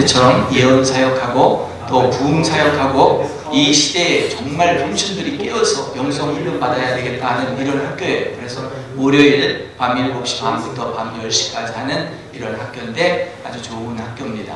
때처럼 예언 사역하고 또 부흥 사역하고 이 시대에 정말 청춘들이 깨어서 영성 훈련 받아야 되겠다 하는 이런 학교예요. 그래서 월요일 밤 7시 반부터 밤 10시까지 하는 이런 학교인데 아주 좋은 학교입니다.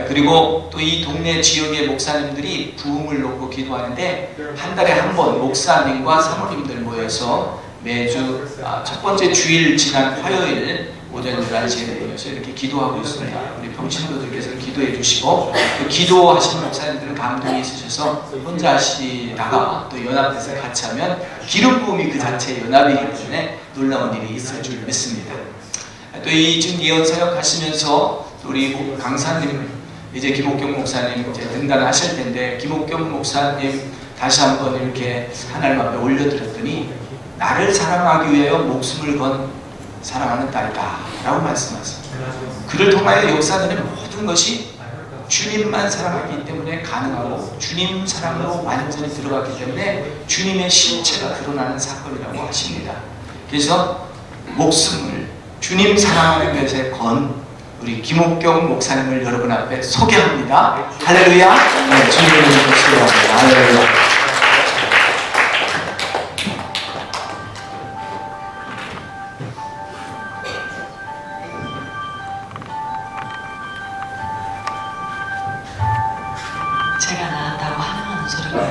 그리고 또 이 동네 지역의 목사님들이 부흥을 놓고 기도하는데 한 달에 한 번 목사님과 사모님들 모여서 매주 첫 번째 주일 지난 화요일 오전 11시에 모여서 이렇게 기도하고 있습니다. 우리 평신도들께서 기도해 주시고 또 기도하시는 목사님들은 감동이 있으셔서 혼자 하시다가 또 연합돼서 같이 하면 기름 부음이 그 자체의 연합이기 때문에 놀라운 일이 있을 줄 믿습니다. 또 이 지금 예언 사역 하시면서 우리 강사님 이제 김옥경 목사님 이제 등단하실 텐데 김옥경 목사님 다시 한번 이렇게 하나님 앞에 올려드렸더니 나를 사랑하기 위하여 목숨을 건 사랑하는 딸이다 라고 말씀하셨습니다. 그를 통하여 역사되는 모든 것이 주님만 사랑하기 때문에 가능하고 주님 사랑으로 완전히 들어갔기 때문에 주님의 실체가 드러나는 사건이라고 하십니다. 그래서 목숨을 주님 사랑하는 것에 건 우리 김옥경 목사님을 여러분 앞에 소개합니다. 할렐루야. 네, 주님을 소개합니다. 할렐루야. 제가 나왔다고 환영하는 소리고요.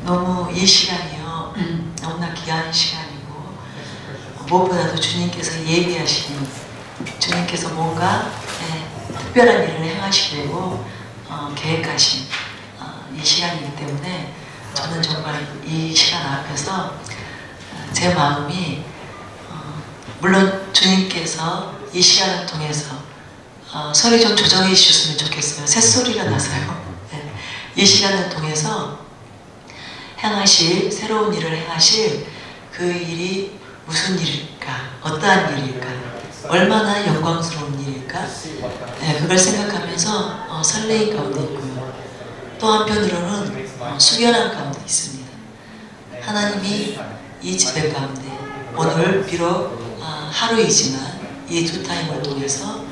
너무 이 시간이요 너무나 귀한 시간이고 무엇보다도 주님께서 예비하신 주님께서 뭔가 특별한 일을 행하시려고 계획하신 이 시간이기 때문에 저는 정말 이 시간 앞에서 제 마음이 물론 주님께서 이 시간을 통해서 소리 좀 조정해 주셨으면 좋겠어요. 새소리가 나서요. 네. 이 시간을 통해서 행하실 새로운 일을 행하실 그 일이 무슨 일일까? 어떠한 일일까? 얼마나 영광스러운 일일까? 네, 그걸 생각하면서 설레임 가운데 있고요. 또 한편으로는 숙연한 가운데 있습니다. 하나님이 이 집회 가운데 오늘 비록 하루이지만 이 두 타임을 통해서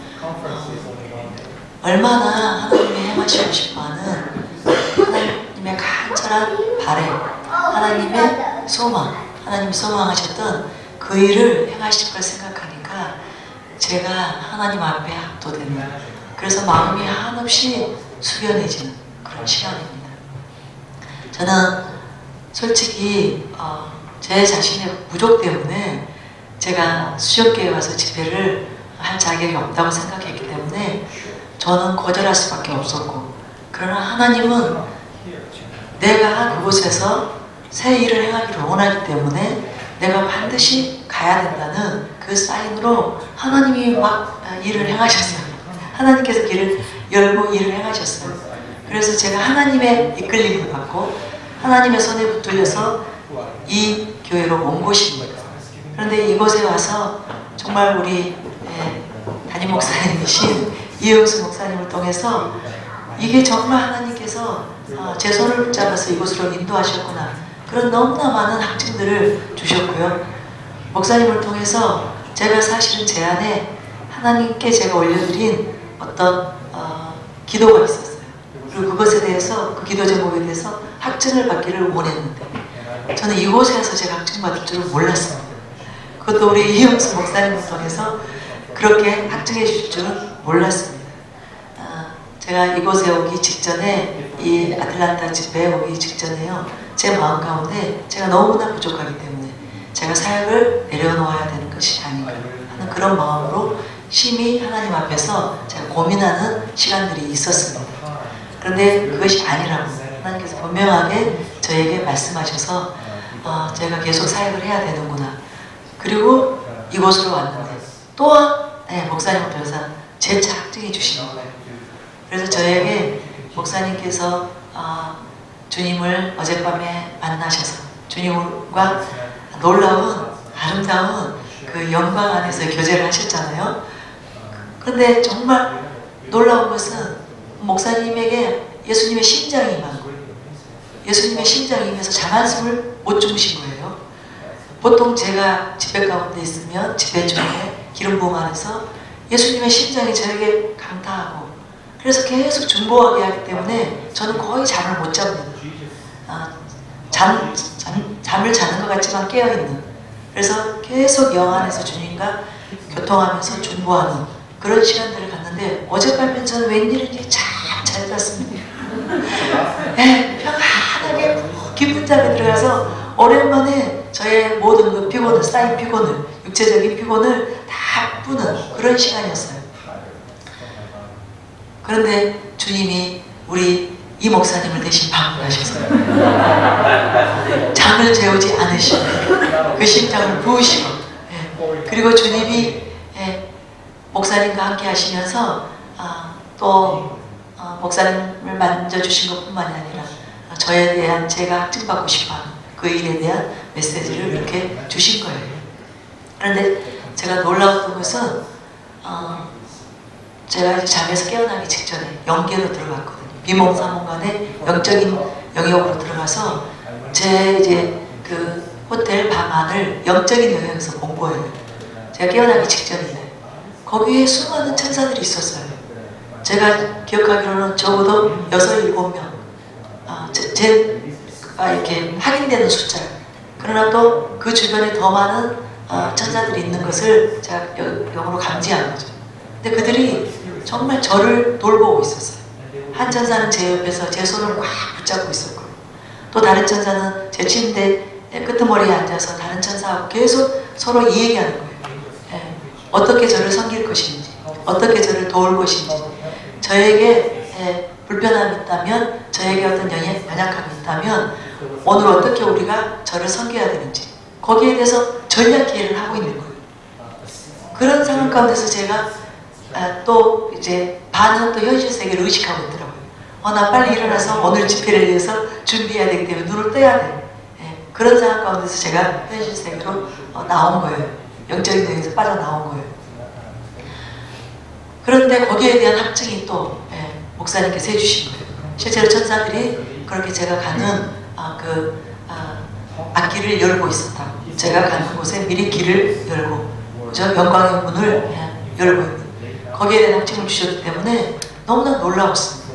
얼마나 하나님이 행하시고 싶어하는 하나님의 간절한 바람, 하나님의 소망, 하나님이 소망하셨던 그 일을 행하실 걸 생각하니까 제가 하나님 앞에 압도되는, 그래서 마음이 한없이 숙연해지는 그런 시간입니다. 저는 솔직히 제 자신의 부족 때문에 제가 수족교에 와서 집회를 할 자격이 없다고 생각했기 때문에 저는 거절할 수밖에 없었고, 그러나 하나님은 내가 그곳에서 새 일을 행하기를 원하기 때문에 내가 반드시 가야 된다는 그 사인으로 하나님이 막 일을 행하셨어요. 하나님께서 길을 열고 일을 행하셨어요. 그래서 제가 하나님의 이끌림을 받고 하나님의 손에 붙들려서 이 교회로 온 곳입니다. 그런데 이곳에 와서 정말 우리 담임 목사님이신 이영수 목사님을 통해서 이게 정말 하나님께서 제 손을 붙잡아서 이곳으로 인도하셨구나, 그런 너무나 많은 확증들을 주셨고요. 목사님을 통해서 제가 사실은 제 안에 하나님께 제가 올려드린 어떤 기도가 있었어요. 그리고 그것에 대해서, 그 기도 제목에 대해서 확증을 받기를 원했는데 저는 이곳에서 제가 확증받을 줄은 몰랐습니다. 그것도 우리 이영수 목사님을 통해서 그렇게 확증해 주실 줄은 몰랐습니다. 제가 이곳에 오기 직전에, 이 아틀란타 집회에 오기 직전에요, 제 마음 가운데 제가 너무나 부족하기 때문에 제가 사역을 내려놓아야 되는 것이 아닌가 하는 그런 마음으로 심히 하나님 앞에서 제가 고민하는 시간들이 있었습니다. 그런데 그것이 아니라고 하나님께서 분명하게 저에게 말씀하셔서 제가 계속 사역을 해야 되는구나. 그리고 이곳으로 왔는데 또한 목사님을 통해서 재차 확증해 주시는 거예요. 그래서 저에게 목사님께서 주님을 어젯밤에 만나셔서 주님과 놀라운 아름다운 그 영광 안에서 교제를 하셨잖아요. 그런데 정말 놀라운 것은 목사님에게 예수님의 심장이 임한 거예요. 예수님의 심장이 임해서 잠한숨을 못 주무신 거예요. 보통 제가 집회 가운데 있으면 집회 중에 기름 부음 안에서 예수님의 심장이 저에게 강타하고 그래서 계속 중보하게 하기 때문에 저는 거의 잠을 못 잡니다. 잠을 자는 것 같지만 깨어있는, 그래서 계속 영 안에서 주님과 교통하면서 중보하는 그런 시간들을 갖는데 어젯밤에 저는 웬일인지 참 잘 잤습니다. 네, 평안하게 깊은 잠에 들어가서 오랜만에 저의 모든 그 피곤을, 쌓인 피곤을, 육체적인 피곤을 다 푸는 그런 시간이었어요. 그런데 주님이 우리 이 목사님을 대신 방문하셨어요. 잠을 재우지 않으시고 그 심장을 부으시고, 그리고 주님이 목사님과 함께 하시면서 또 목사님을 만져주신 것뿐만이 아니라 저에 대한, 제가 확증받고 싶어하는 그 일에 대한 메시지를 이렇게 주신 거예요. 그런데 제가 놀라웠던 것은 제가 이제 잠에서 깨어나기 직전에 영계로 들어갔거든요. 비몽사몽간에 영적인 영역으로 들어가서 제 이제 그 호텔 방 안을 영적인 영역에서 본 거예요. 제가 깨어나기 직전인데 거기에 수많은 천사들이 있었어요. 제가 기억하기로는 적어도 6, 7명 제가 이렇게 확인되는 숫자, 그러나 또 그 주변에 더 많은 천사들이 있는 것을 제가 영으로 감지한 거죠. 근데 그들이 정말 저를 돌보고 있었어요. 한 천사는 제 옆에서 제 손을 꽉 붙잡고 있었고, 또 다른 천사는 제 침대 끄트머리에 앉아서 다른 천사하고 계속 서로 이 얘기하는 거예요. 어떻게 저를 섬길 것인지, 어떻게 저를 도울 것인지, 저에게 불편함이 있다면, 저에게 어떤 연약함이 있다면 오늘 어떻게 우리가 저를 섬겨야 되는지, 거기에 대해서 전략 기회를 하고 있는 거예요. 그런 상황 가운데서 제가 또 이제 반은 또 현실 세계를 의식하고 있더라고요. 나 빨리 일어나서 오늘 집회를 위해서 준비해야 되기 때문에 눈을 떠야 돼. 그런 상황 가운데서 제가 현실 세계로 나온 거예요. 영적인 영역에서 빠져나온 거예요. 그런데 거기에 대한 확증이 또 목사님께서 해주신 거예요. 실제로 천사들이 그렇게 제가 가는 앞길을 열고 있었다. 제가 가는 곳에 미리 길을 열고 저 영광의 문을 열고 있는, 거기에 대한 확증을 주셨기 때문에 너무나 놀라웠습니다.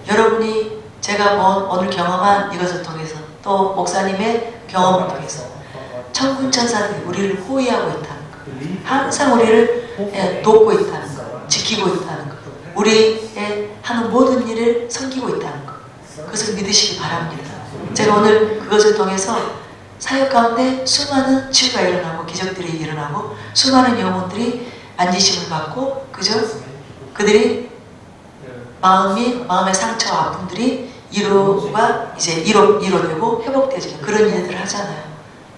여러분이 제가 오늘 경험한 이것을 통해서, 또 목사님의 경험을 통해서 천군 천사들이 우리를 호위하고 있다는 것, 항상 우리를 돕고 있다는 것, 지키고 있다는 것, 우리의 하는 모든 일을 섬기고 있다는 것, 그것을 믿으시기 바랍니다. 제가 오늘 그것을 통해서 사역 가운데 수많은 치유가 일어나고 기적들이 일어나고 수많은 영혼들이 안지심을 받고, 그들이 마음의 상처와 아픔들이 이로되고 회복되지는 그런 일들을 하잖아요.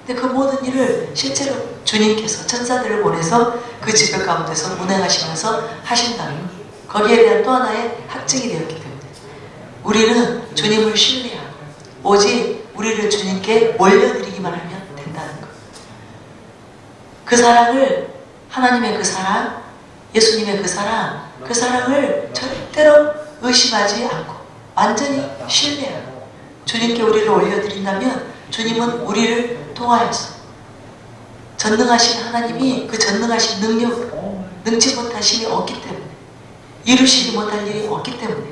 근데 그 모든 일을 실제로 주님께서 천사들을 보내서 그 집회 가운데서 운행하시면서 하신다는, 거기에 대한 또 하나의 확증이 되었기 때문에 우리는 주님을 신뢰하고 오직 우리를 주님께 올려드리기만 하면 된다는 것. 그 사랑을, 하나님의 그 사랑, 예수님의 그 사랑을 절대로 의심하지 않고 완전히 신뢰하고 주님께 우리를 올려드린다면 주님은 우리를 통하여서 전능하신 하나님이 그 전능하신 능력으로 능치 못하심이 없기 때문에, 이루시지 못할 일이 없기 때문에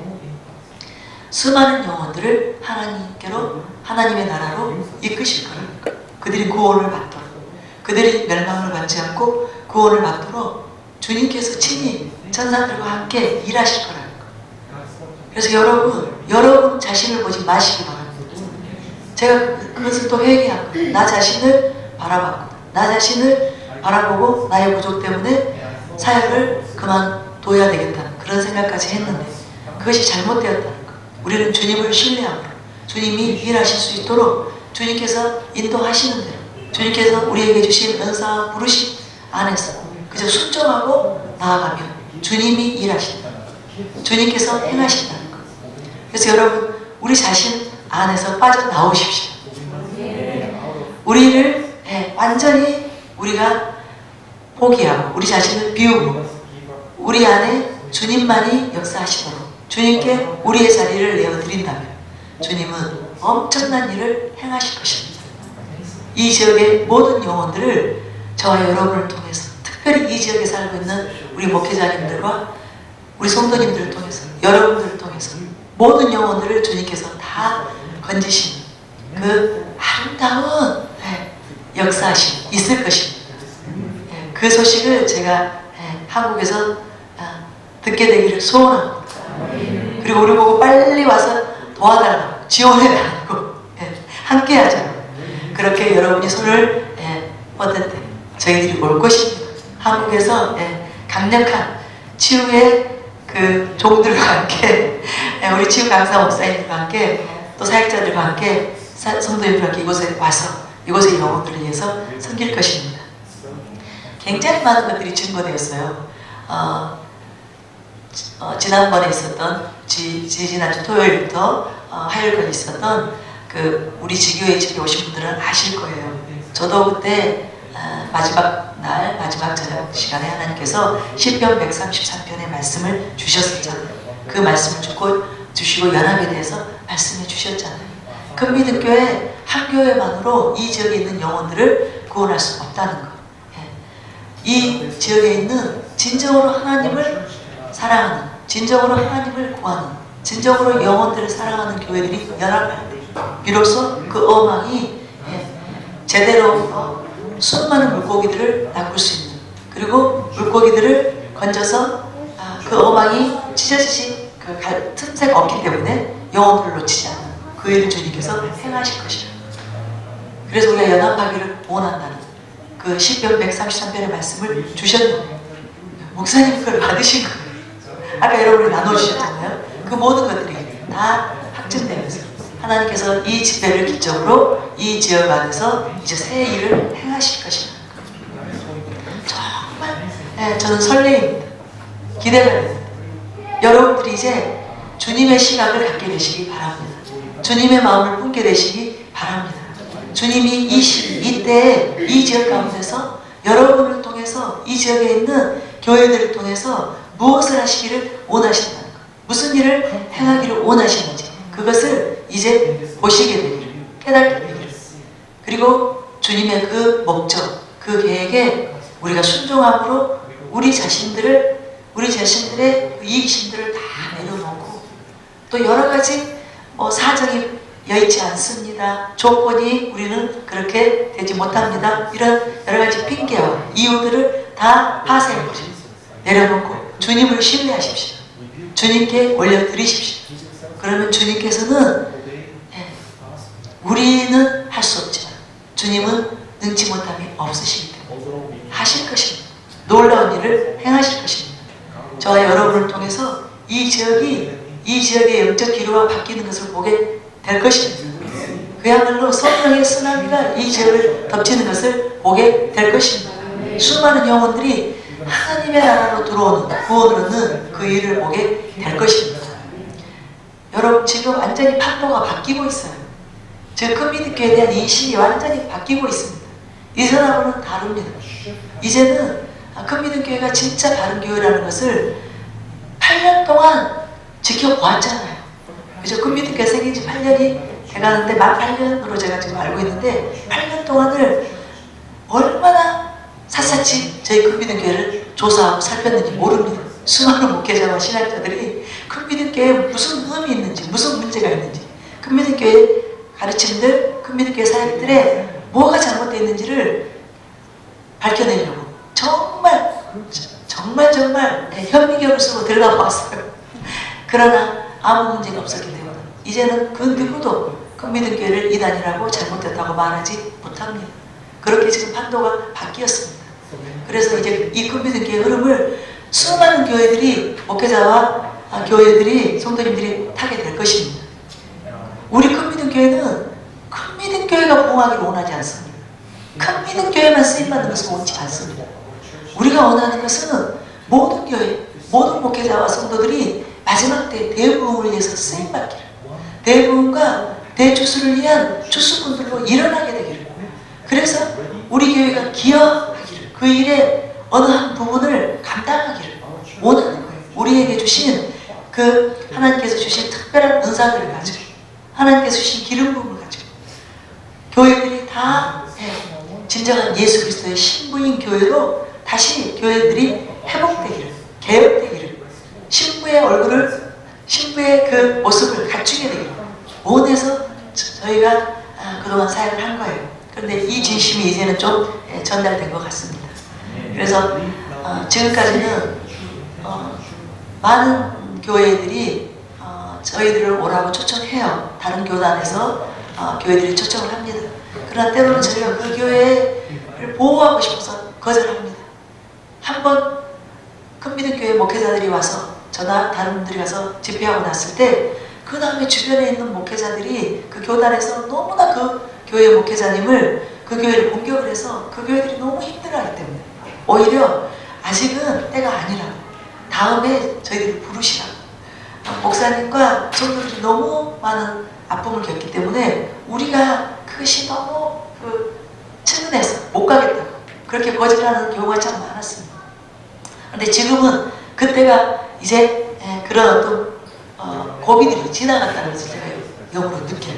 수많은 영혼들을 하나님께로, 하나님의 나라로 이끄실 거라는, 그들이 구원을 받도록, 그들이 멸망을 받지 않고 구원을 받도록 주님께서 친히 천사들과 함께 일하실 거라는 거. 그래서 여러분 자신을 보지 마시기 바랍니다. 제가 그것을 또 회개하고 나 자신을 바라봤고, 나 자신을 바라보고 나의 부족 때문에 사역을 그만둬야 되겠다는 그런 생각까지 했는데 그것이 잘못되었다는 것. 우리는 주님을 신뢰하고 주님이 일하실 수 있도록 주님께서 인도하시는 대로, 주님께서 우리에게 주신 은사와 부르심 안에서 그저 순종하고 나아가면 주님이 일하신다는 것, 주님께서 행하신다는 것. 그래서 여러분, 우리 자신 안에서 빠져나오십시오. 우리를 완전히 우리가 포기하고 우리 자신을 비우고 우리 안에 주님만이 역사하시도록 주님께 우리의 자리를 내어드린다면 주님은 엄청난 일을 행하실 것입니다. 이 지역의 모든 영혼들을 저와 여러분을 통해서, 특별히 이 지역에 살고 있는 우리 목회자님들과 우리 성도님들을 통해서, 여러분들을 통해서 모든 영혼들을 주님께서 다 건지신 그 아름다운 역사하심 있을 것입니다. 그 소식을 제가 한국에서 듣게 되기를 소원합니다. 그리고 우리 보고 빨리 와서 도와달라고, 지원해달라고, 함께하자. 그렇게 여러분이 손을 뻗을 때 저희들이 올 것입니다. 한국에서 강력한 치유의 그 종들과 함께, 우리 치유 강사 목사님들과 함께, 또 사역자들과 함께, 성도님들과 함께 이곳에 와서 이곳의 영혼들을 위해서 섬길 것입니다. 굉장히 많은 것들이 증거되었어요. 지난번에 있었던, 지난주 토요일부터 화요일까지 있었던 그 우리 지교회 집에 오신 분들은 아실 거예요. 저도 그때 마지막 날, 마지막 저녁 시간에 하나님께서 시편 133편의 말씀을 주셨었잖아요. 그 말씀을 주시고 연합에 대해서 말씀해 주셨잖아요. 금미등교회 한 교회만으로 이 지역에 있는 영혼들을 구원할 수 없다는 것. 이 지역에 있는 진정으로 하나님을 사랑하는, 진정으로 하나님을 구하는, 진정으로 영혼들을 사랑하는 교회들이 연합할 때 비로소 그 어망이 제대로 수많은 물고기들을 낚을 수 있는, 그리고 물고기들을 건져서 그 어망이 찢어지지 그 틈새가 없기 때문에 영혼들을 놓치지 않는 그 일을 주님께서 행하실 것이다. 그래서 우리가 연합하기를 원한다는 그 시편 133편의 말씀을 주셨는데 목사님 그걸 받으신 거예요. 아까 여러분이 나눠주셨잖아요. 그 모든 것들이 다 확증되면서 하나님께서 이 집회를 기점으로 이 지역 안에서 이제 새 일을 행하실 것이라는 거예요. 정말 저는 설레입니다. 기대가 됩니다. 여러분들이 이제 주님의 시각을 갖게 되시기 바랍니다. 주님의 마음을 품게 되시기 바랍니다. 주님이 이때에 이 지역 가운데서 여러분을 통해서 이 지역에 있는 교회들을 통해서 무엇을 하시기를 원하신다는 것, 무슨 일을 행하기를 원하시는지 그것을 이제 보시게 되기를, 깨닫게 되기를, 그리고 주님의 그 목적, 그 계획에 우리가 순종함으로 우리 자신들의 그 이기심들을 다 내려놓고 또 여러 가지 사정이 여의치 않습니다, 조건이 우리는 그렇게 되지 못합니다, 이런 여러 가지 핑계와 이유들을 다 파쇄해버리고 내려놓고 주님을 신뢰하십시오. 주님께 올려드리십시오. 그러면 주님께서는 우리는 할 수 없지만 주님은 능치 못함이 없으시기 때문에 하실 것입니다. 놀라운 일을 행하실 것입니다. 저와 여러분을 통해서 이 지역의 영적 기류가 바뀌는 것을 보게 될 것입니다. 그야말로 성령의 쓰나미가 이 지역을 덮치는 것을 보게 될 것입니다. 수많은 영혼들이 하나님의 나라로 들어오는, 구원을 얻는 그 일을 보게 될 것입니다. 여러분 지금 완전히 판도가 바뀌고 있어요. 즉 큰미드교에 대한 인식이 완전히 바뀌고 있습니다. 이전하고는 다릅니다. 이제는 큰미드교회가 진짜 다른 교회라는 것을 8년 동안 지켜보았잖아요. 그죠? 큰미드교회 생긴 지 8년이 돼가는데 만 8년으로 제가 지금 알고 있는데 8년 동안을 얼마나 샅샅이 저희 큰미드교회를 조사하고 살폈는지 모릅니다. 수많은 목회자와 신학자들이 큰미드교회에 무슨 흠이 있는지, 무슨 문제가 있는지, 큰미드교회 가르침들, 큰미드교회 사역들에 뭐가 잘못되어 있는지를 밝혀내려고 정말 현미경을 쓰고 들여다봤어요. 그러나 아무 문제가 없었기 때문에 이제는 그 누구도 큰미드교회를 이단이라고 잘못됐다고 말하지 못합니다. 그렇게 지금 판도가 바뀌었습니다. 그래서 이제 이 큰미드교회 흐름을 수많은 교회들이, 목회자와 교회들이, 성도님들이 타게 될 것입니다. 우리 큰미드교회는 큰미드교회가 부흥하기를 원하지 않습니다. 큰미드교회만 쓰임받는 것을 원치 않습니다. 우리가 원하는 것은 모든 교회, 모든 목회자와 성도들이 마지막 때 대부흥을 위해서 쓰임받기를, 대부흥과 대주수를 위한 주수분들로 일어나게 되기를, 그래서 우리 교회가 기여하기를, 그 일의 어느 한 부분을 감당하기를 원하는 거예요. 우리에게 주신 그 하나님께서 주신 특별한 은사들을 가지고 하나님께서 주신 기름 부음을 가지고 교회들이 다 진정한 예수 그리스도의 신부인 교회로 다시 교회들이 회복되기를, 개혁되기를, 신부의 얼굴을, 신부의 그 모습을 갖추게 되기를 원해서 저희가 그동안 사역을 한 거예요. 그런데 이 진심이 이제는 좀 전달된 것 같습니다. 그래서 지금까지는 많은 교회들이 저희들을 오라고 초청해요. 다른 교단에서 교회들이 초청을 합니다. 그러나 때로는 저희가 그 교회를 보호하고 싶어서 거절합니다. 한번 큰 믿음 교회 목회자들이 와서 저나 다른 분들이 가서 집회하고 났을 때 그 다음에 주변에 있는 목회자들이 그 교단에서 너무나 그 교회 목회자님을 그 교회를 공격을 해서 그 교회들이 너무 힘들어하기 때문에 오히려 아직은 때가 아니라고 다음에 저희들이 부르시라고 목사님과 성도들이 너무 많은 아픔을 겪기 때문에 우리가 그것이 너무 측은해서 못 가겠다고 그렇게 거절하는 경우가 참 많았습니다. 그런데 지금은 그때가 이제 그런 어떤 고비들이 지나갔다는 것을 제가 영으로 느껴요.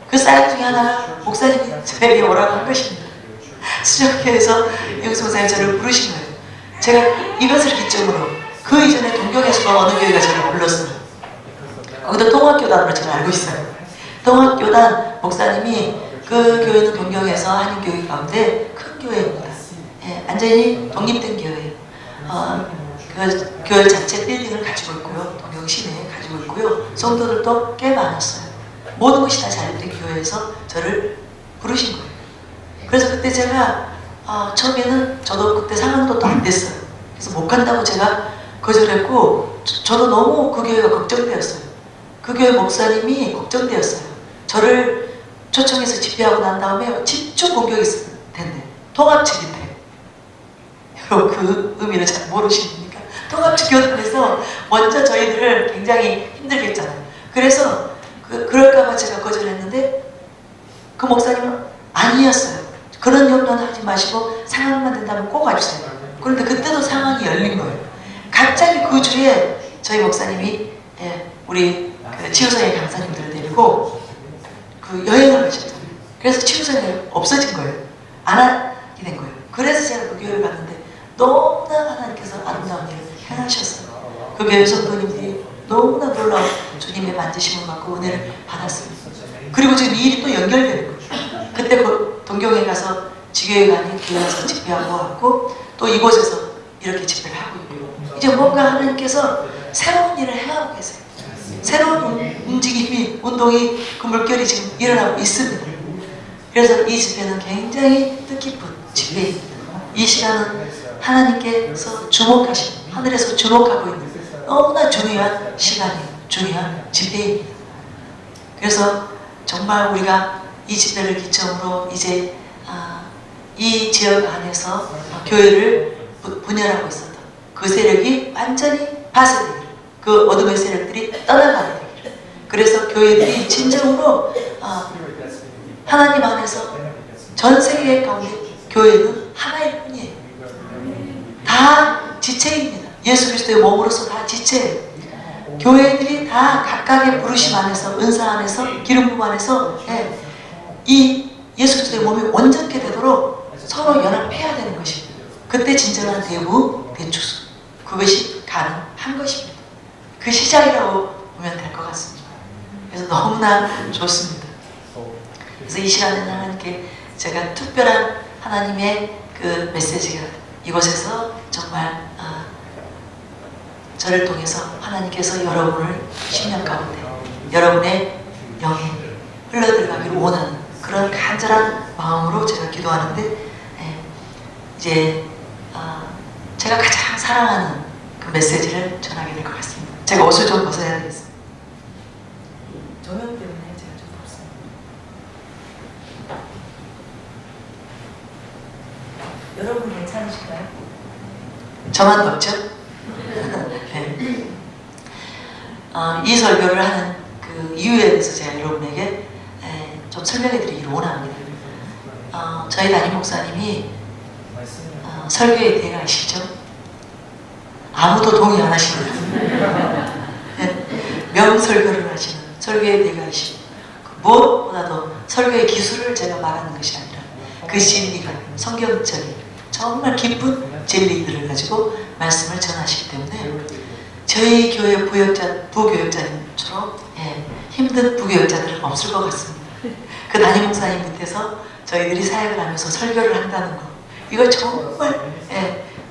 그 사연 중에 하나가 목사님이 저에게 오라고 한 것입니다. 수정교회에서 영수 목사님이 저를 부르신 거예요. 제가 이것을 기점으로 그 이전에 동경에서 어느 교회가 저를 불렀어요. 거기도 통합교단으로 제가 알고 있어요. 통합교단 목사님이 그 교회는 동경에서 한인교회 가운데 큰 교회입니다. 완전히 독립된 교회예요. 그 교회 자체 빌딩을 가지고 있고요. 동경 시내에 가지고 있고요. 성도들도 꽤 많았어요. 모든 것이 다 잘못된 교회에서 저를 부르신 거예요. 그래서 그때 제가 처음에는 저도 그때 상황도 또 안 됐어요. 그래서 못 간다고 제가 거절했고 저도 너무 그 교회가 걱정되었어요. 그 교회 목사님이 걱정되었어요. 저를 초청해서 집회하고 난 다음에 집중 공격이 있을 텐데 통합집인데 여러분 그 의미를 잘 모르십니까? 통합집 교단에서 먼저 저희들을 굉장히 힘들게 했잖아요. 그래서 그럴까봐 제가 거절했는데 그 목사님은 아니었어요. 그런 염려는 하지 마시고 상황만 된다면 꼭 와주세요. 그런데 그때도 상황이 열린 거예요. 갑자기 그 주에 저희 목사님이 우리 치유사의 강사님들을 데리고 그 여행을 가셨잖아요. 그래서 치유사님이 없어진 거예요. 안 하게 된 거예요. 그래서 제가 그 교회를 갔는데 너무나 하나님께서 아름다운 일을 행하셨어요. 그 교회 성도님들이 너무나 놀라운 주님의 만지심을 받고 은혜를 받았습니다. 그리고 지금 이 일이 또 연결되는 거예요. 그때 그 동경에 가서 지교회 가니 교회 가서 집회하고 왔고 또 이곳에서 이렇게 집회를 하고 있고요. 이제 뭔가 하나님께서 새로운 일을 행하고 계세요. 새로운 움직임이, 운동이, 그 물결이 지금 일어나고 있습니다. 그래서 이 집회는 굉장히 뜻깊은 집회입니다. 이 시간은 하나님께서 주목하신, 하늘에서 주목하고 있는 너무나 중요한 시간이에요. 중요한 집회입니다. 그래서 정말 우리가 이 집회를 기점으로 이제 이 지역 안에서 교회를 분열하고 있었던 그 세력이 완전히 파쇄되기를, 그 어둠의 세력들이 떠나가게 되기를, 그래서 교회들이 진정으로 하나님 안에서 전 세계 가운데 교회는 하나일 뿐이에요. 다 지체입니다. 예수 그리스도의 몸으로서 다 지체예요. 교회들이 다 각각의 부르심 안에서, 은사 안에서, 기름 부음 안에서 이 예수 그리스도의 몸이 온전케 되도록 서로 연합해야 되는 것입니다. 그때 진정한 대부, 대추수, 그것이 가능한 것입니다. 그 시작이라고 보면 될 것 같습니다. 그래서 너무나 좋습니다. 그래서 이 시간에는 하나님께 제가 특별한 하나님의 그 메시지가 이곳에서 정말 저를 통해서 하나님께서 여러분을 10년 가운데 여러분의 영에 흘러들어가기를 원하는 그런 간절한 마음으로 제가 기도하는데, 이제 제가 가장 사랑하는 그 메시지를 전하게 될 것 같습니다. 제가 옷을 좀 벗어야 되겠습니다. 조명 때문에 제가 좀 벗습니다. 여러분 괜찮으신가요? 저만 덥죠? 네. 이 설교를 하는 그 이유에 대해서 제가 여러분에게 좀 설명해 드리기를 원합니다. 저희 담임 목사님이 설교에 대해 아시죠? 아무도 동의 안 하십니다. 네. 명설교를 하시는 설교의 대가이신 무엇보다도 설교의 기술을 제가 말하는 것이 아니라 그 진리가 성경적인 정말 깊은 진리들을 가지고 말씀을 전하시기 때문에 저희 교회 부교역자님처럼 힘든 부교역자들은 없을 것 같습니다. 그 담임 목사님 밑에서 저희들이 사역을 하면서 설교를 한다는 거, 이거 정말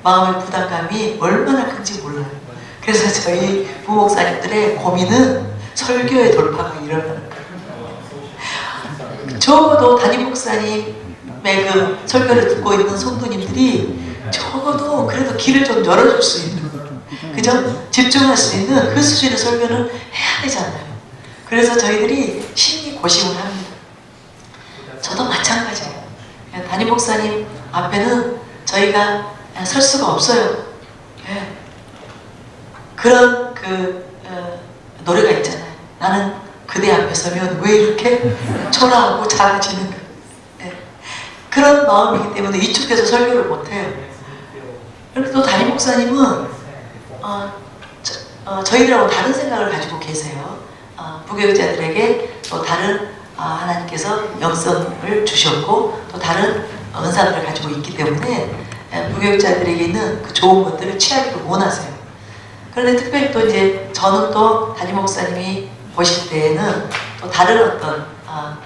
마음의 부담감이 얼마나 큰지 몰라요. 그래서 저희 부목사님들의 고민은 설교의 돌파가 일어나는 거예요. 적어도 담임 목사님의 그 설교를 듣고 있는 성도님들이 적어도 그래도 길을 좀 열어줄 수 있는, 그죠? 집중할 수 있는 그 수준의 설교는 해야 되잖아요. 그래서 저희들이 심히 고심을 합니다. 저도 마찬가지예요. 담임 목사님 앞에는 저희가 설 수가 없어요. 그런 노래가 있잖아요. 나는 그대 앞에 서면 왜 이렇게 초라하고 작아지는가. 그런 마음이기 때문에 위축돼서 설교를 못해요. 그런데 또 담임 목사님은 저희들하고 다른 생각을 가지고 계세요. 부교육자들에게 또 다른 하나님께서 영성을 주셨고 또 다른 은사들을 가지고 있기 때문에 부교육자들에게는 그 좋은 것들을 취하기를 원하세요. 그런데 특별히 또 이제 저는 또 담임 목사님이 보실 때에는 또 다른 어떤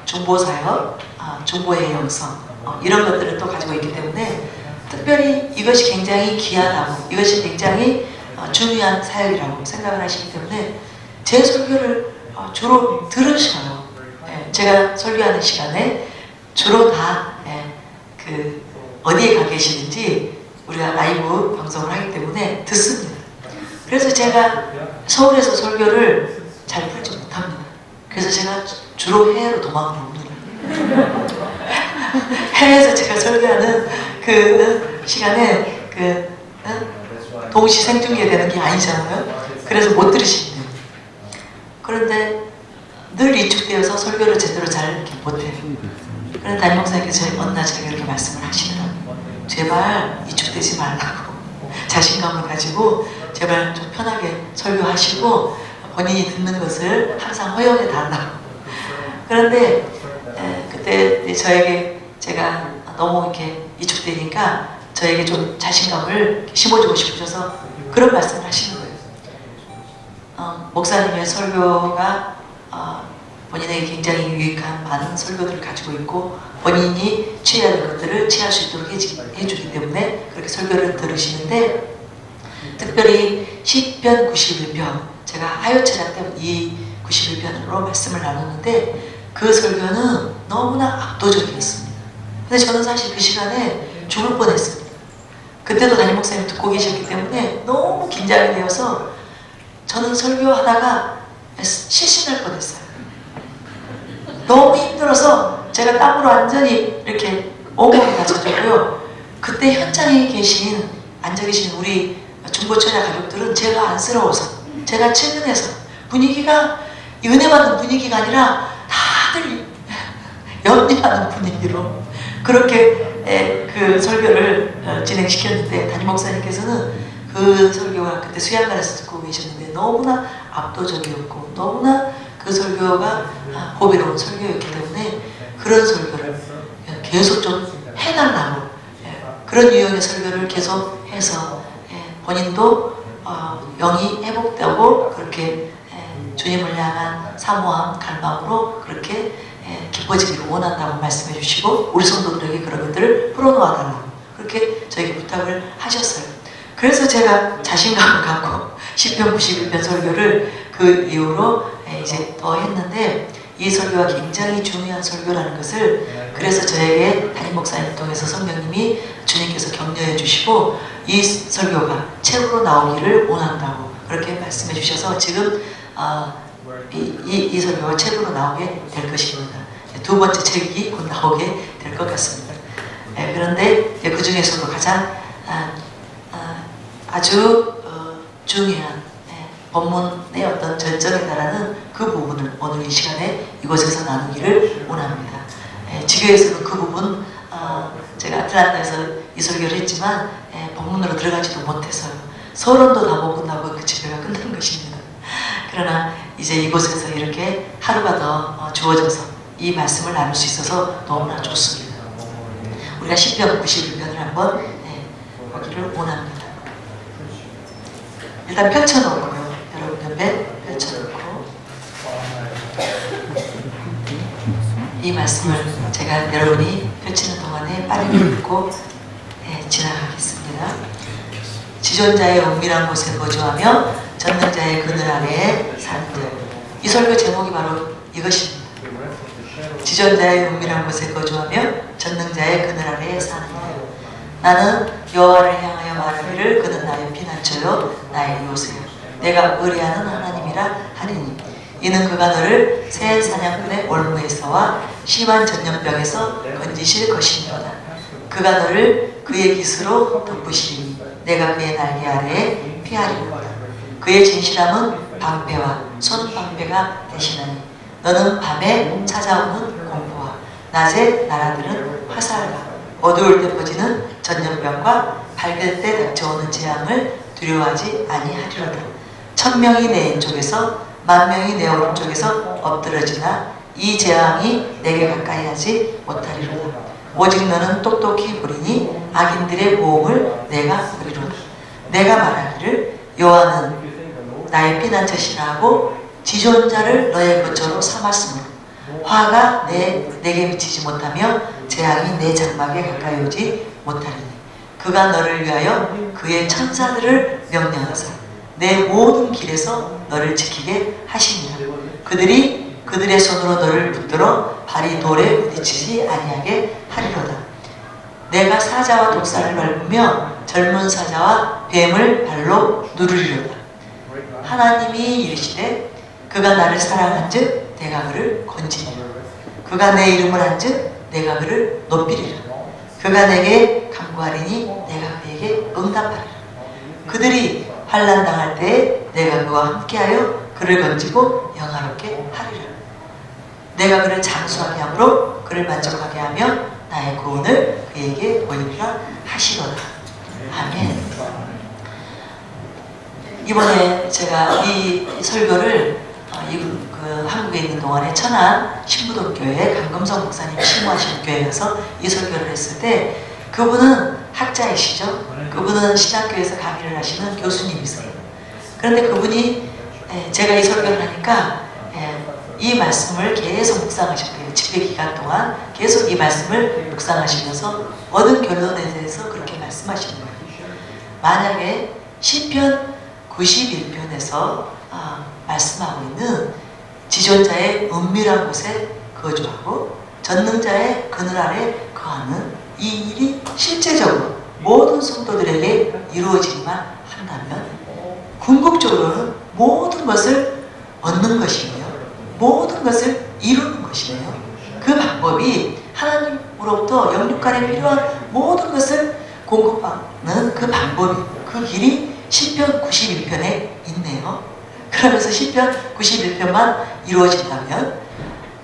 중보사역, 중보의 영성 이런 것들을 또 가지고 있기 때문에 특별히 이것이 굉장히 귀하다고, 이것이 굉장히 중요한 사역이라고 생각을 하시기 때문에 제 설교를 주로 들으셔요. 제가 설교하는 시간에 주로 다 어디에 가 계시는지 우리가 라이브 방송을 하기 때문에 듣습니다. 그래서 제가 서울에서 설교를 잘 풀지 못합니다. 그래서 제가 주로 해외로 도망을 옵니다. 해외에서 제가 설교하는 그 시간에 동시 생중계되는 게 아니잖아요. 그래서 못 들으시네요. 그런데 늘 위축되어서 설교를 제대로 잘 이렇게 못해요. 그런데 담임 목사님께서 어느 날 제가 이렇게 말씀을 하시더라고요. 제발 위축되지 말라고, 자신감을 가지고 제발 좀 편하게 설교하시고 본인이 듣는 것을 항상 허용해 달라고. 그런데 그때 저에게 제가 너무 이렇게 위축되니까 저에게 좀 자신감을 심어주고 싶으셔서 그런 말씀을 하시는 거예요. 목사님의 설교가 본인에게 굉장히 유익한 많은 설교들을 가지고 있고 본인이 취해야 할 것들을 취할 수 있도록 해주기 때문에 그렇게 설교를 들으시는데, 특별히 시편 91편, 제가 하요체장 때 이 91편으로 말씀을 나눴는데 그 설교는 너무나 압도적이었습니다. 근데 저는 사실 그 시간에 죽을 뻔했습니다. 그때도 담임 목사님 듣고 계셨기 때문에 너무 긴장이 되어서 저는 설교하다가 실신할 뻔했어요. 너무 힘들어서 제가 땀으로 완전히 이렇게 온몸이 다 젖었고요. 그때 현장에 앉아 계신 우리 중보처자 가족들은 제가 안쓰러워서, 제가 측은해서, 분위기가 은혜 받는 분위기가 아니라 다들 염려하는 분위기로 그렇게 그 설교를 진행시켰는데 담임 목사님께서는 그 설교가 그때 수양관에서 듣고 계셨는데 너무나 압도적이었고 너무나 그 설교가 호비로운 설교였기 때문에 그런 설교를 계속 좀 해달라고, 그런 유형의 설교를 계속 해서 본인도 영이 회복되고 그렇게 주님을 향한 사모함, 갈망으로 그렇게 기뻐지기를 원한다고 말씀해 주시고 우리 성도들에게 그런 것들을 풀어놓아 달라고 그렇게 저에게 부탁을 하셨어요. 그래서 제가 자신감을 갖고 시편 91편 설교를 그 이후로 이제 더 했는데, 이 설교가 굉장히 중요한 설교라는 것을 그래서 저에게 담임 목사님 통해서 성령님이 주님께서 격려해 주시고 이 설교가 책으로 나오기를 원한다고 그렇게 말씀해 주셔서 지금 이 설교가 책으로 나오게 될 것입니다. 두 번째 책이 곧 나오게 될 것 같습니다. 그런데 그 중에서도 가장 아주 중요한 본문의 어떤 절정에 달하는 그 부분을 오늘 이 시간에 이곳에서 나누기를 원합니다. 지교에서는 그 부분 제가 아틀란타에서 이 설교를 했지만 본문으로 들어가지도 못해서요. 서론도 다 못 끝나고 그 집회가 끝난 것입니다. 그러나 이제 이곳에서 이렇게 하루가 더 주어져서 이 말씀을 나눌 수 있어서 너무나 좋습니다. 우리가 시편 91편을 한번 보기를 원합니다. 일단 펼쳐놓고요. 여러분 옆에 펼쳐놓고 이 말씀을 제가 여러분이 펼치는 동안에 빨리 읽고 지나가겠습니다. 지존자의 은밀한 곳에 거주하며 전능자의 그늘 아래에 사는 자. 이 설교 제목이 바로 이것입니다. 지존자의 은밀한 곳에 거주하며 전능자의 그늘 아래에 사는 자. 나는 여호와를 향하여 말하기를 그는 나의 피난처요 나의 요새요 내가 의뢰하는 하나님이라 하리니 이는 그가 너를 새 사냥꾼의 올무에서와 심한 전염병에서 건지실 것이니로다. 그가 너를 그의 깃으로 덮으시리니 내가 그의 날개 아래에 피하리로다. 그의 진실함은 방패와 손방패가 되시나니 너는 밤에 찾아오는 공포와 낮에 날아드는 화살과 어두울 때 퍼지는 전염병과 밝을 때 닥쳐오는 재앙을 두려워하지 아니하리로다. 1000명이 내 왼쪽에서 10,000명이 내 오른쪽에서 엎드러지나 이 재앙이 내게 가까이 하지 못하리로다. 오직 너는 똑똑히 보리니 악인들의 모험을 내가 보리로다. 내가 말하기를 여호와는 나의 피난처시라 하고 지존자를 너의 거처로 삼았으므로 화가 내게 미치지 못하며 재앙이 내 장막에 가까이 오지 못하리니 그가 너를 위하여 그의 천사들을 명령하사 내 모든 길에서 너를 지키게 하시니라. 그들이 그들의 손으로 너를 붙들어 발이 돌에 부딪히지 아니하게 하리로다. 내가 사자와 독사를 밟으며 젊은 사자와 뱀을 발로 누르리로다. 하나님이 이르시되 그가 나를 사랑한즉 내가 그를 건지리라. 그가 내 이름을 한즉 내가 그를 높이리라. 그가 내게 간구하리니 내가 그에게 응답하리라. 그들이 환난 당할 때에 내가 그와 함께하여 그를 건지고 영화롭게 하리라. 내가 그를 장수하게 함으로 그를 만족하게 하며 나의 구원을 그에게 보이리라 하시로다. 아멘. 이번에 제가 이 설교를 한국에 있는 동안에 천안 신부동교회 강금성 목사님이 심호하시는 교회에서 이 설교를 했을 때 그분은 학자이시죠. 그분은 신학교에서 강의를 하시는 교수님이세요. 그런데 그분이 제가 이 설교를 하니까 이 말씀을 계속 묵상하셨대요. 집회 기간 동안 계속 이 말씀을 묵상하시면서 얻은 결론에 대해서 그렇게 말씀하시는 거예요. 만약에 시편 91편에서 말씀하고 있는 지존자의 은밀한 곳에 거주하고 전능자의 그늘 아래 거하는 이 일이 실제적으로 모든 성도들에게 이루어지기만 한다면 궁극적으로는 모든 것을 얻는 것이며 모든 것을 이루는 것이에요. 그 방법이 하나님으로부터 영육간에 필요한 모든 것을 공급하는 그 방법이, 그 길이 시편 91편에 있네요. 그러면서 시편 91편만 이루어진다면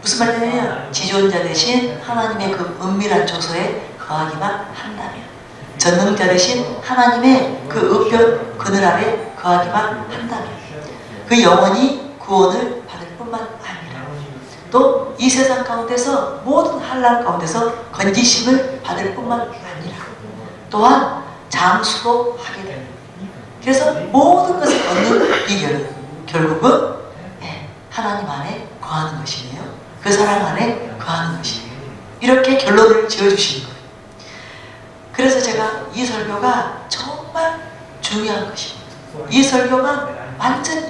무슨 말이냐면 지존자 대신 하나님의 그 은밀한 조소에 거하기만 한다면, 전능자 대신 하나님의 그 우편 그늘 아래 거하기만 한다면 그 영원히 구원을 받을 뿐만 아니라 또 이 세상 가운데서 모든 환난 가운데서 건지심을 받을 뿐만 아니라 또한 장수도 하게 됩니다. 그래서 모든 것을 얻는 비결은 결국은 하나님 안에 거하는 것이네요. 그 사랑 안에 거하는 것이네요. 이렇게 결론을 지어주시는 거예요. 그래서 제가 이 설교가 정말 중요한 것입니다. 이 설교가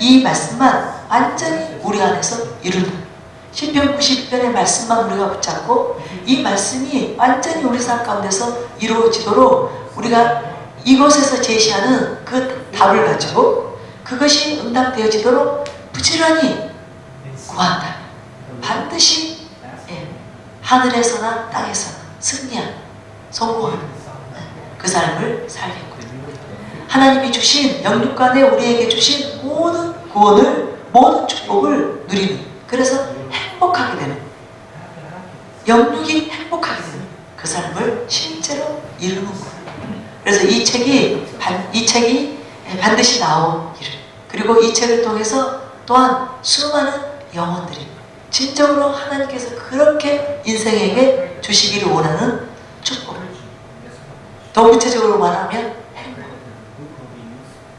이 말씀만 완전히 우리 안에서 이룬다. 시편 90편의 말씀만 우리가 붙잡고 이 말씀이 완전히 우리 삶 가운데서 이루어지도록 우리가 이곳에서 제시하는 그 답을 가지고 그것이 응답되어지도록 부지런히 구한다. 반드시 하늘에서나 땅에서나 승리한, 성공하는 그 삶을 살겠고요. 하나님이 주신 영육간에 우리에게 주신 모든 구원을, 모든 축복을 누리는, 그래서 행복하게 되는, 영육이 행복하게 되는 그 삶을 실제로 이루는 거예요. 그래서 이 책이 반드시 나온 일, 그리고 이 책을 통해서 또한 수많은 영혼들이 진정으로 하나님께서 그렇게 인생에게 주시기를 원하는 축복. 더 구체적으로 말하면 행복.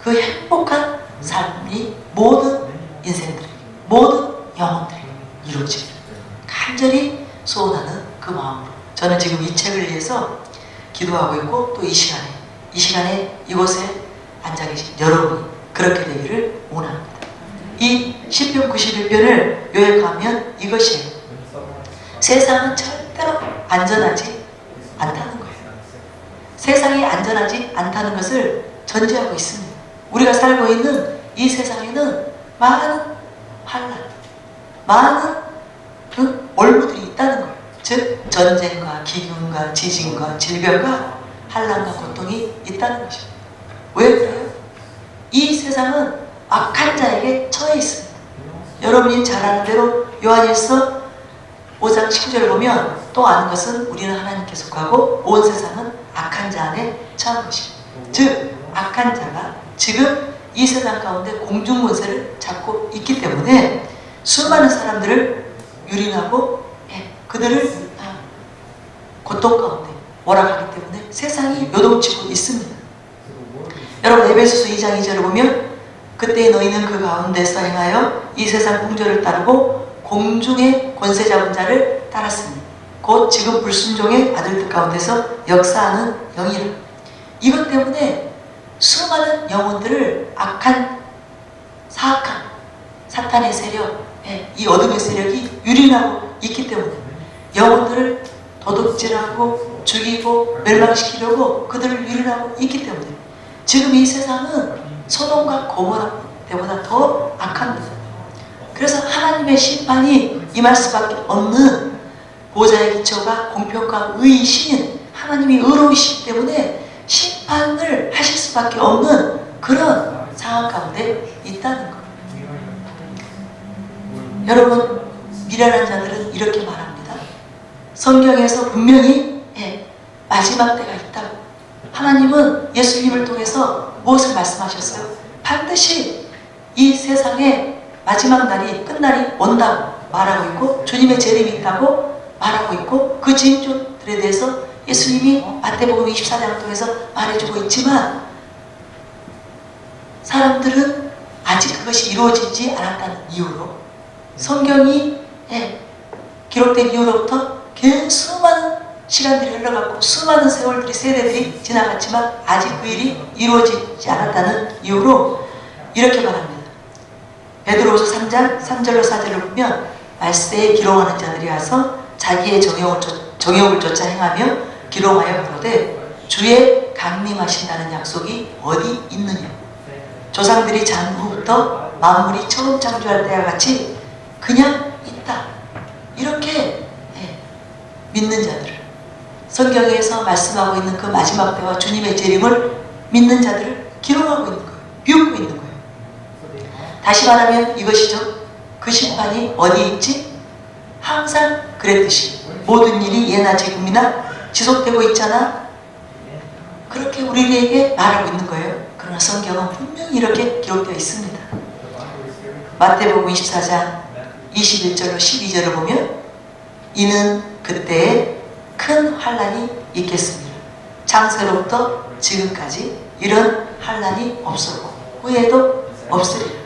그 행복한 삶이 모든 인생들, 모든 영혼들이 이루어지기를 간절히 소원하는 그 마음으로 저는 지금 이 책을 위해서 기도하고 있고, 또 이 시간에 이곳에 앉아 계신 여러분이 그렇게 되기를 원합니다. 이 시편 91편을 요약하면 이것이에요. 세상은 절대로 안전하지 않다는 거예요. 세상이 안전하지 않다는 것을 전제하고 있습니다. 우리가 살고 있는 이 세상에는 많은 환난, 많은 그 올무들이 있다는 거예요. 즉 전쟁과 기근과 지진과 질병과 환난과 고통이 있다는 것입니다. 왜 그래요? 이 세상은 악한 자에게 처해 있습니다. 여러분이 잘 아는 대로 요한일서 5장 19절을 보면 또 아는 것은 우리는 하나님께 속하고 온 세상은 악한 자 안에 처한 것입니다. 즉 악한 자가 지금 이 세상 가운데 공중권세를 잡고 있기 때문에 수많은 사람들을 유린하고 그들을 고통 가운데 몰아가기 때문에 세상이 요동치고 있습니다. 여러분 에베소서 2장 2절을 보면 그때 너희는 그 가운데서 행하여 이 세상 풍조를 따르고 공중의 권세 잡은 자를 따랐으니 곧 지금 불순종의 아들들 가운데서 역사하는 영이라. 이것 때문에 수많은 영혼들을 악한 사악한 사탄의 세력, 이 어둠의 세력이 유린하고 있기 때문에 영혼들을 도둑질하고 죽이고 멸망시키려고 그들을 유린하고 있기 때문에 지금 이 세상은 소돔과 고모라 때보다 더 악합니다. 그래서 하나님의 심판이 임할 수밖에 없는 보좌의 기초가 공평과 의이신 하나님이 의로우시기 때문에 심판을 하실 수밖에 없는 그런 상황 가운데 있다는 겁니다. 여러분 미련한 자들은 이렇게 말합니다. 성경에서 분명히 마지막 때가 있다고. 하나님은 예수님을 통해서 무엇을 말씀하셨어요? 반드시 이 세상에 마지막 날이 끝날이 온다고 말하고 있고 주님의 재림이 있다고 말하고 있고 그 징조들에 대해서 예수님이 마태복음 24장을 통해서 말해주고 있지만 사람들은 아직 그것이 이루어지지 않았다는 이유로 성경이 기록된 이후로부터 계속 수많은 시간들이 흘러갔고 수많은 세월들이 세대들이 지나갔지만 아직 그 일이 이루어지지 않았다는 이유로 이렇게 말합니다. 베드로후서 3장 3절로 4절을 보면 말세에 기롱하는 자들이 와서 자기의 정욕을 쫓아 행하며 기롱하여 그러되 주의 강림하신다는 약속이 어디 있느냐. 조상들이 잔 후부터 만물이 처음 창조할 때와 같이 그냥 있다. 이렇게 믿는 자들을 성경에서 말씀하고 있는 그 마지막 때와 주님의 재림을 믿는 자들을 기록하고 있는 거예요. 비웃고 있는 거예요. 다시 말하면 이것이죠. 그 심판이 어디 있지? 항상 그랬듯이 모든 일이 예나 지금이나 지속되고 있잖아. 그렇게 우리에게 말하고 있는 거예요. 그러나 성경은 분명히 이렇게 기록되어 있습니다. 마태복음 24장 21절로 12절을 보면 이는 그때에 큰 환난이 있겠습니다. 창세로부터 지금까지 이런 환난이 없었고 후에도 없으리라.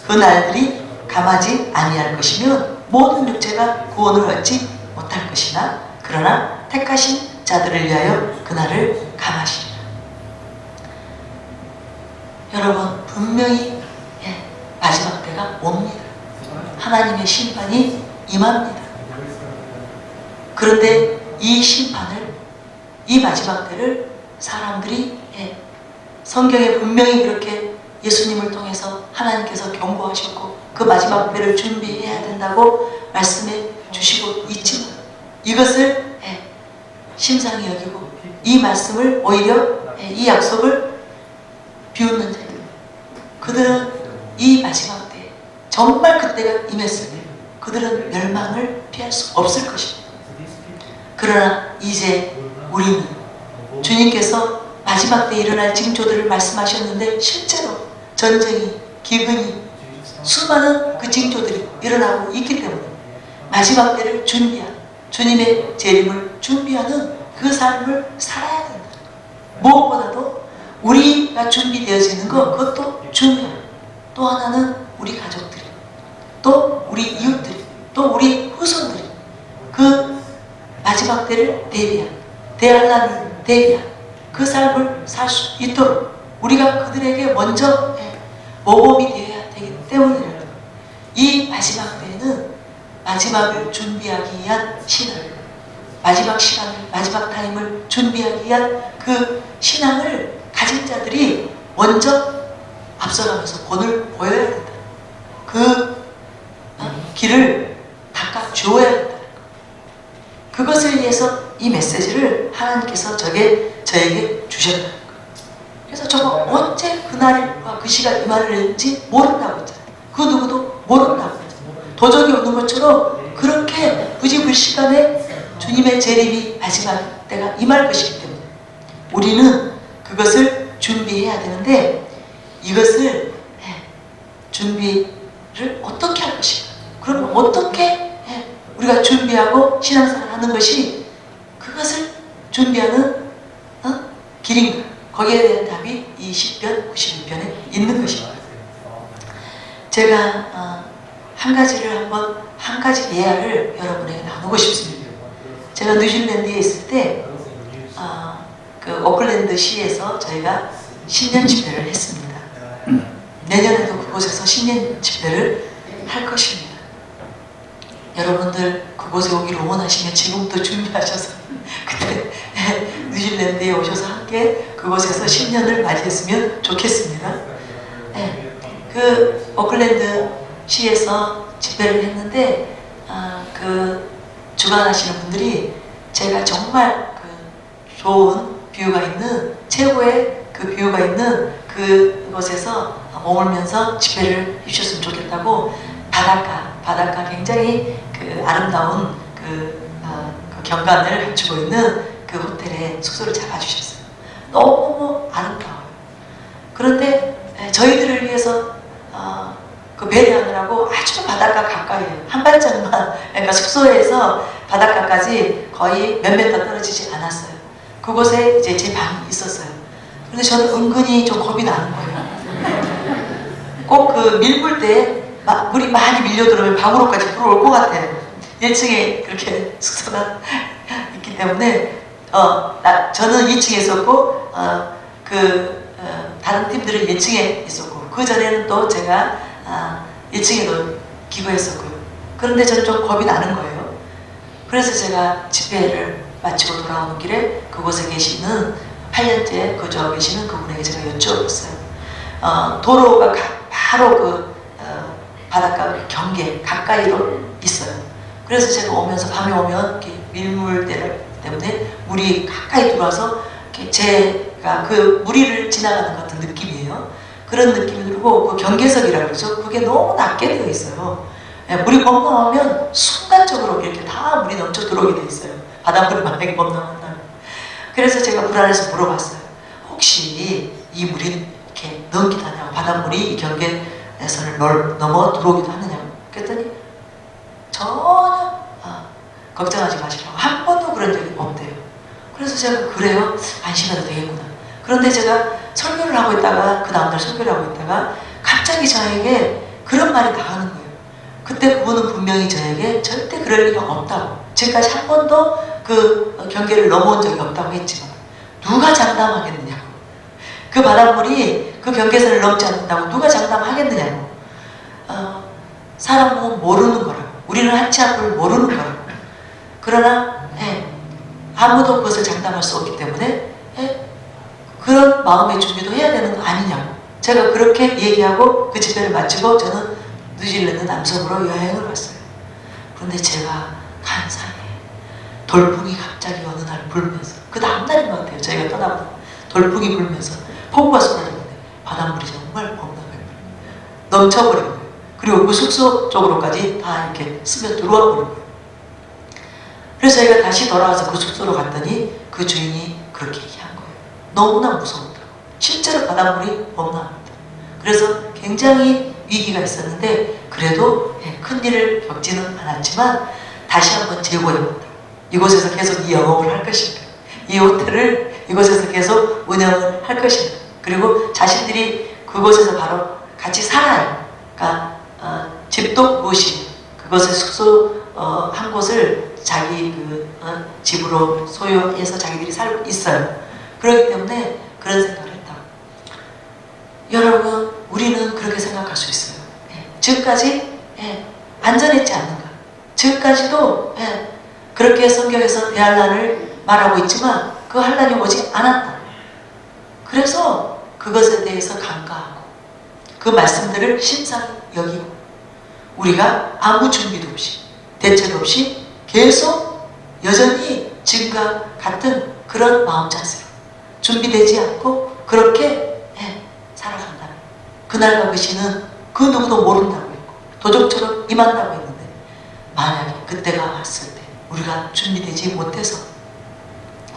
그 날들이 감하지 아니할 것이면 모든 육체가 구원을 얻지 못할 것이나 그러나 택하신 자들을 위하여 그날을 감하시리라. 여러분 분명히 마지막 때가 옵니다. 하나님의 심판이 임합니다. 그런데 이 심판을, 이 마지막 때를 사람들이 성경에 분명히 그렇게 예수님을 통해서 하나님께서 경고하셨고 그 마지막 때를 준비해야 된다고 말씀해 주시고 있지만 이것을 심상히 여기고 이 말씀을 오히려 이 약속을 비웃는 자들, 그들은 이 마지막 때 정말 그때가 임했을 때 그들은 멸망을 피할 수 없을 것입니다. 그러나 이제 우리는 주님께서 마지막 때 일어날 징조들을 말씀하셨는데 실제로 전쟁이, 기근이, 수많은 그 징조들이 일어나고 있기 때문에 마지막 때를 준비한 주님의 재림을 준비하는 그 삶을 살아야 된다. 무엇보다도 우리가 준비되어지는 것, 그것도 중요해요. 또 하나는 우리 가족들이, 또 우리 이웃들이, 또 우리 후손들이 그 마지막 때를 대비한, 대한란을 대비한 그 삶을 살 수 있도록 우리가 그들에게 먼저 모범이 되어야 되기 때문에 이 마지막 때에는 마지막을 준비하기 위한 신앙, 마지막 시간을, 마지막 타임을 준비하기 위한 그 신앙을 가진 자들이 먼저 앞서가면서 본을 보여야 된다. 그 길을 닦아 주어야 된다. 그것을 위해서 이 메시지를 하나님께서 저에게 주셨다. 그래서 저거 언제 그날과 그 시간 임하는지 모른다고 했잖아요. 그 누구도 모른다고 했잖아요. 도적이 오는 것처럼 그렇게 부지불식간에 주님의 재림이 마지막 때가 임할 것이기 때문에 우리는 그것을 준비해야 되는데 이것을 준비를 어떻게 할 것인가? 그러면 어떻게 우리가 준비하고 신앙생활을 하는 것이 그것을 준비하는 길인가? 거기에 대한 답이 이 10편, 91편에 있는 것입니다. 제가 한 가지 예화를 여러분에게 나누고 싶습니다. 제가 뉴질랜드에 있을 때 그 오클랜드 시에서 저희가 신년 집회를 했습니다. 내년에도 그곳에서 신년 집회를 할 것입니다. 여러분들 그곳에 오기를 원하시면 지금부터 준비하셔서 그때 뉴질랜드에 오셔서 함께 그곳에서 신년을 맞이했으면 좋겠습니다. 그 오클랜드 시에서 집회를 했는데 그 주관하시는 분들이 제가 정말 그 좋은 뷰가 있는 최고의 그 뷰가 있는 그곳에서 머물면서 집회를 해주셨으면 좋겠다고 바닷가 굉장히 그 아름다운 그 경관을 갖추고 있는 그 호텔에 숙소를 잡아주셨어요. 너무 아름다워요. 그런데 저희들을 위해서 그 배려하느라고 아주 바닷가 가까이에요. 한 발짝만, 그러니까 숙소에서 바닷가까지 거의 몇 미터 떨어지지 않았어요. 그곳에 이제 제 방이 있었어요. 그런데 저는 은근히 좀 겁이 나는 거예요. 꼭 그 밀물 때 물이 많이 밀려 들어오면 방으로까지 들어올 것 같아요. 1층에 그렇게 숙소가 있기 때문에 저는 2층에 있었고 다른 팀들은 1층에 있었고 그 전에는 또 제가 1층에도 기거했었고요. 그런데 저는 좀 겁이 나는 거예요. 그래서 제가 집회를 마치고 돌아오는 길에 그곳에 계시는 8년째 거주하고 계시는 그분에게 제가 여쭈었어요. 도로가 바로 그 바닷가 경계 가까이로 있어요. 그래서 제가 오면서 밤에 오면 밀물 때문에 물이 가까이 들어와서 제가 그 무리를 지나가는 것 같은 느낌이에요. 그런 느낌이 들고 그 경계석이라고 그러죠. 그게 너무 낮게 되어 있어요. 물이 범람하면 순간적으로 이렇게 다 물이 넘쳐 들어오게 되어 있어요. 바닷물이 만약에 범람한다면. 그래서 제가 불안해서 물어봤어요. 혹시 이 물이 이렇게 넘기도 하냐고, 바닷물이 이 경계선을 넘어 들어오기도 하느냐고. 그랬더니 전혀 걱정하지 마시라고. 한 번도 그런 적이 없대요. 그래서 제가 그래요? 안심해도 되겠구나. 그런데 제가 설교를 하고 있다가 그 다음날 설교를 하고 있다가 갑자기 저에게 그런 말이 나가는 거예요. 그때 그분은 분명히 저에게 절대 그럴 리가 없다고, 지금까지 한 번도 그 경계를 넘어온 적이 없다고 했지만 누가 장담하겠느냐고, 그 바닷물이 그 경계선을 넘지 않는다고 누가 장담하겠느냐고. 사람은 모르는 거라고, 우리는 한치 앞을 모르는 거라고. 그러나 아무도 그것을 장담할 수 없기 때문에 그런 마음의 준비도 해야 되는 거 아니냐고. 제가 그렇게 얘기하고 그 집회를 마치고 저는 뉴질랜드 남섬으로 여행을 왔어요. 그런데 제가 간사히 돌풍이 갑자기 어느 날 불면서, 그 다음날인 것 같아요. 저희가 떠나고 돌풍이 불면서 폭우가 쏟아지는데 바닷물이 정말 범람해요. 넘쳐버린 거예요. 그리고 그 숙소 쪽으로까지 다 이렇게 스며 들어와 버린 거예요. 그래서 저희가 다시 돌아와서 그 숙소로 갔더니 그 주인이 그렇게 얘기한 거예요. 너무나 무서웠다고. 실제로 바닷물이 범람합니다. 그래서 굉장히 위기가 있었는데 그래도 큰 일을 겪지는 않았지만 다시 한번 재고해본다. 이곳에서 계속 이 영업을 할 것인가, 이 호텔을 이곳에서 계속 운영을 할 것인가, 그리고 자신들이 그곳에서 바로 같이 살아요. 그러니까 집도 무엇이 그것의 숙소 한 곳을 자기 집으로 소유해서 자기들이 살고 있어요. 그렇기 때문에 그런 생각을 했다. 여러분, 우리는 그렇게 생각할 수 있어요. 지금까지 안전했지 않는가. 지금까지도 그렇게 성경에서 대환란을 말하고 있지만 그 환란이 오지 않았다. 그래서 그것에 대해서 간과하고 그 말씀들을 심사히 여기고 우리가 아무 준비도 없이 대책 없이 계속 여전히 지금과 같은 그런 마음 자세로 준비되지 않고 그렇게 살아간다면 그날과 그 시는 그 누구도 모른다고 했고 도적처럼 임한다고 했는데 만약에 그때가 왔을 때 우리가 준비되지 못해서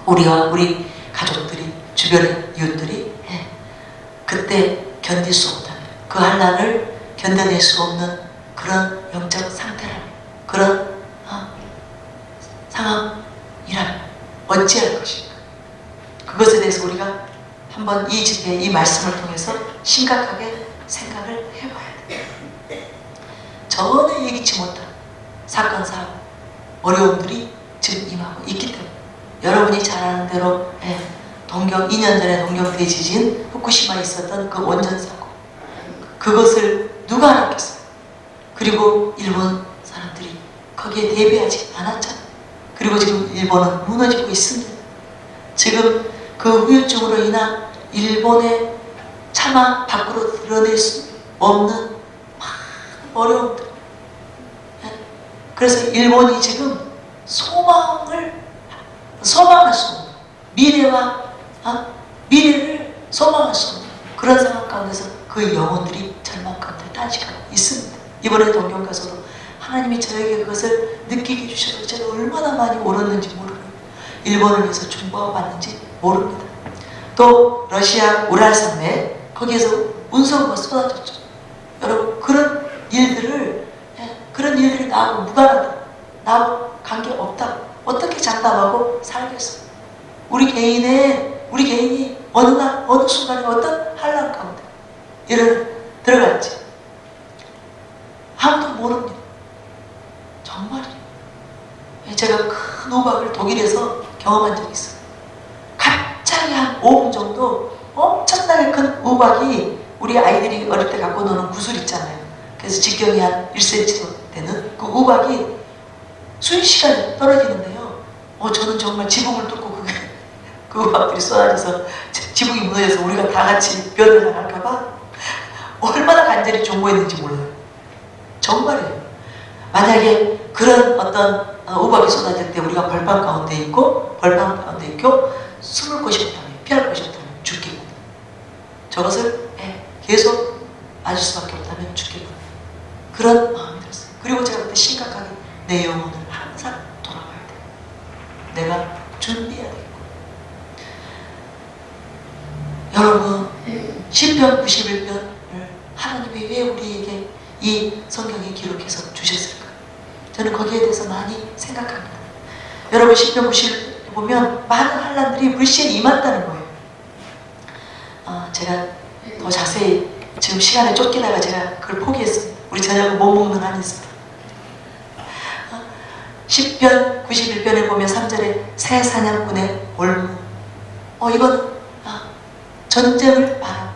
우리와 우리 가족들이 주변의 이웃들이 그때 견딜 수 없다면 그 환난을 견뎌낼 수 없는 그런 영적 상태라면 그런 상황이라면 어찌할 것인가. 그것에 대해서 우리가 한번 이 집회, 이 말씀을 통해서 심각하게 생각을 해봐야 돼요. 전혀 예기치 못한 사건, 사고, 어려움들이 지금 임하고 있기 때문에 여러분이 잘 아는 대로 2년 전에 동경 대지진, 후쿠시마에 있었던 그 원전 사고, 그것을 누가 알았겠어요? 그리고 일본 사람들이 거기에 대비하지 않았잖아요. 그리고 지금 일본은 무너지고 있습니다. 지금 그 후유증으로 인한 일본의 차마 밖으로 드러낼 수 없는 많은 어려움들. 그래서 일본이 지금 소망할 수 없는 미래를 소망할 수 없는 그런 상황 가운데서 그 영혼들이 절망 가운데 단식하고 있습니다. 이번에 동경 가서도 하나님이 저에게 그것을 느끼게 해주셔서 제가 얼마나 많이 울었는지 모르고 일본을 위해서 중보하고 받는지 모릅니다. 또 러시아 우랄산맥 거기에서 운석으로 쏟아졌죠. 여러분 그런 일들이 나하고 무관하다. 나하고 관계없다. 어떻게 장담하고 살겠어? 우리 개인이 어느 날 어느 순간에 어떤 환란 가운데 들어갈지 아무도 모릅니다. 정말이에요. 제가 큰 우박을 독일에서 경험한 적이 있어요. 갑자기 한 5분 정도 엄청나게 큰 우박이 우리 아이들이 어릴 때 갖고 노는 구슬 있잖아요. 그래서 직경이 한 1cm 되는 그 우박이 순식간에 떨어지는데요. 저는 정말 지붕을 뚫고 그 우박들이 쏟아져서 지붕이 무너져서 우리가 다 같이 변을 당할까봐 얼마나 간절히 중보했는지 몰라요. 정말이에요. 만약에 그런 어떤 우박이 쏟아질 때 우리가 벌판 가운데 있고 숨을 곳이 없다면, 피할 곳이 없다면 죽겠구나. 저것을 계속 맞을 수밖에 없다면 죽겠구나. 그런 마음이 들었어요. 그리고 제가 그때 심각하게 내 영혼을 항상 돌아봐야 돼요. 내가 준비해야 되겠고. 여러분, 시편 91편을 하나님이 왜 우리에게 이 성경에 기록해서 주셨을까? 저는 거기에 대해서 많이 생각합니다. 여러분 시편 91편 보면 많은 환난들이 물시에 임한다는 거예요. 제가 더 자세히 지금 시간에 쫓기다가 제가 그걸 포기했습니다. 우리 저녁은 못 먹는 한이 있습니다. 시편 91편에 보면 3절에 새 사냥꾼의 올무. 이건 전쟁을 말합니다.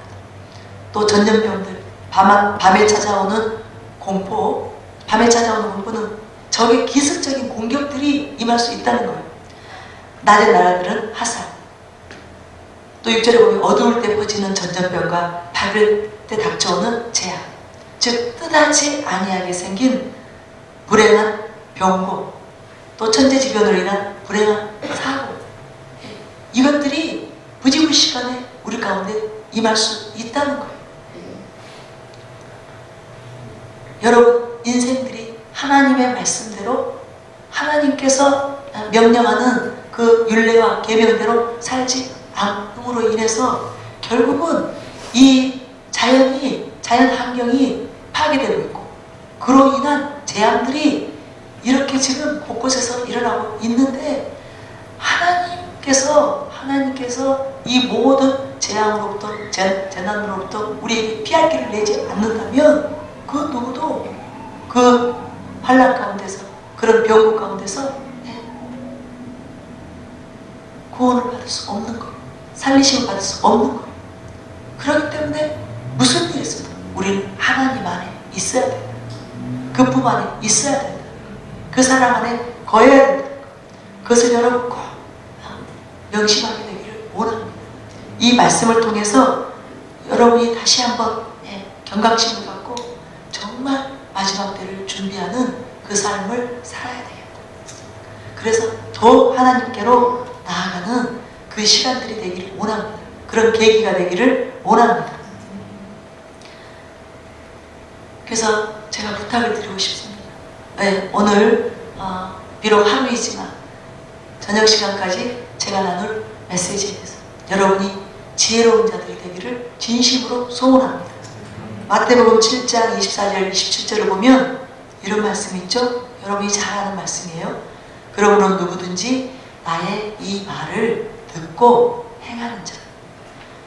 또 전염병들, 밤에 찾아오는 공포, 밤에 찾아오는 공포는 적의 기습적인 공격들이 임할 수 있다는 거예요. 낮의 나라들은 화살. 또 6절에 보면 어두울 때 퍼지는 전염병과 밝을 때 닥쳐오는 재앙. 즉 뜻하지 아니하게 생긴 불행한 병고, 또 천재지변으로 인한 불행한 사고. 이것들이 부지불식간에 우리 가운데 임할 수 있다는 거예요. 여러분 인생들이 하나님의 말씀대로 하나님께서 명령하는 그 율례와 계명대로 살지 않음으로 인해서 결국은 이 자연 환경이 파괴되고 있고 그로 인한 재앙들이 이렇게 지금 곳곳에서 일어나고 있는데 하나님께서 이 모든 재앙으로부터 재난으로부터 우리에게 피할 길을 내지 않는다면 그 누구도 그 환난 가운데서 그런 병고 가운데서 구원을 받을 수 없는 거예요. 살리심을 받을 수 없는 거예요. 그렇기 때문에 무슨 일이 있어도 우리는 하나님 안에 있어야 된다. 그 품 안에 있어야 된다. 그 사랑 안에 거해야 된다. 그것을 여러분 꼭 명심하게 되기를 원합니다. 이 말씀을 통해서 여러분이 다시 한번 경각심을 갖고 정말 마지막 때를 준비하는 그 삶을 살아야 되겠다. 그래서 더 하나님께로 나아가는 그 시간들이 되기를 원합니다. 그런 계기가 되기를 원합니다. 그래서 제가 부탁을 드리고 싶습니다. 오늘 비록 하루이지만 저녁 시간까지 제가 나눌 메시지에 대해서 여러분이 지혜로운 자들이 되기를 진심으로 소원합니다. 마태복음 7장 24절 27절을 보면 이런 말씀이 있죠. 여러분이 잘 아는 말씀이에요. 그러므로 누구든지 나의 이 말을 듣고 행하는 자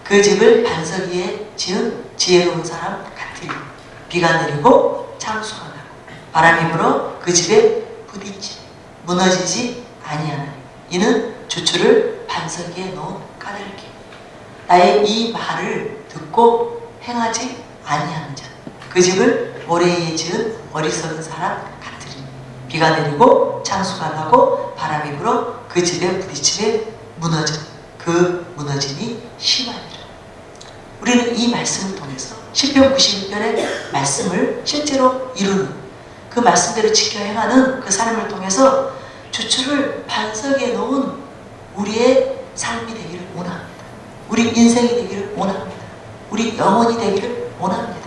그 집을 반석 위에 지은 지혜로운 사람 같으리. 비가 내리고 창수가 나고 바람이 불어 그 집에 부딪히 무너지지 아니하나니 이는 주추를 반석 위에 놓은 까닭이니 나의 이 말을 듣고 행하지 아니하는 자 그 집을 모래 위에 지은 어리석은 사람 같으리. 비가 내리고 창수가 나고 바람이 불어 그 집에 부딪히에 무너져 그 무너짐이 심하니라. 우리는 이 말씀을 통해서 시편 91편의 말씀을 실제로 이루는 그 말씀대로 지켜 행하는 그 삶을 통해서 주추를 반석에 놓은 우리의 삶이 되기를 원합니다. 우리 인생이 되기를 원합니다. 우리 영혼이 되기를 원합니다.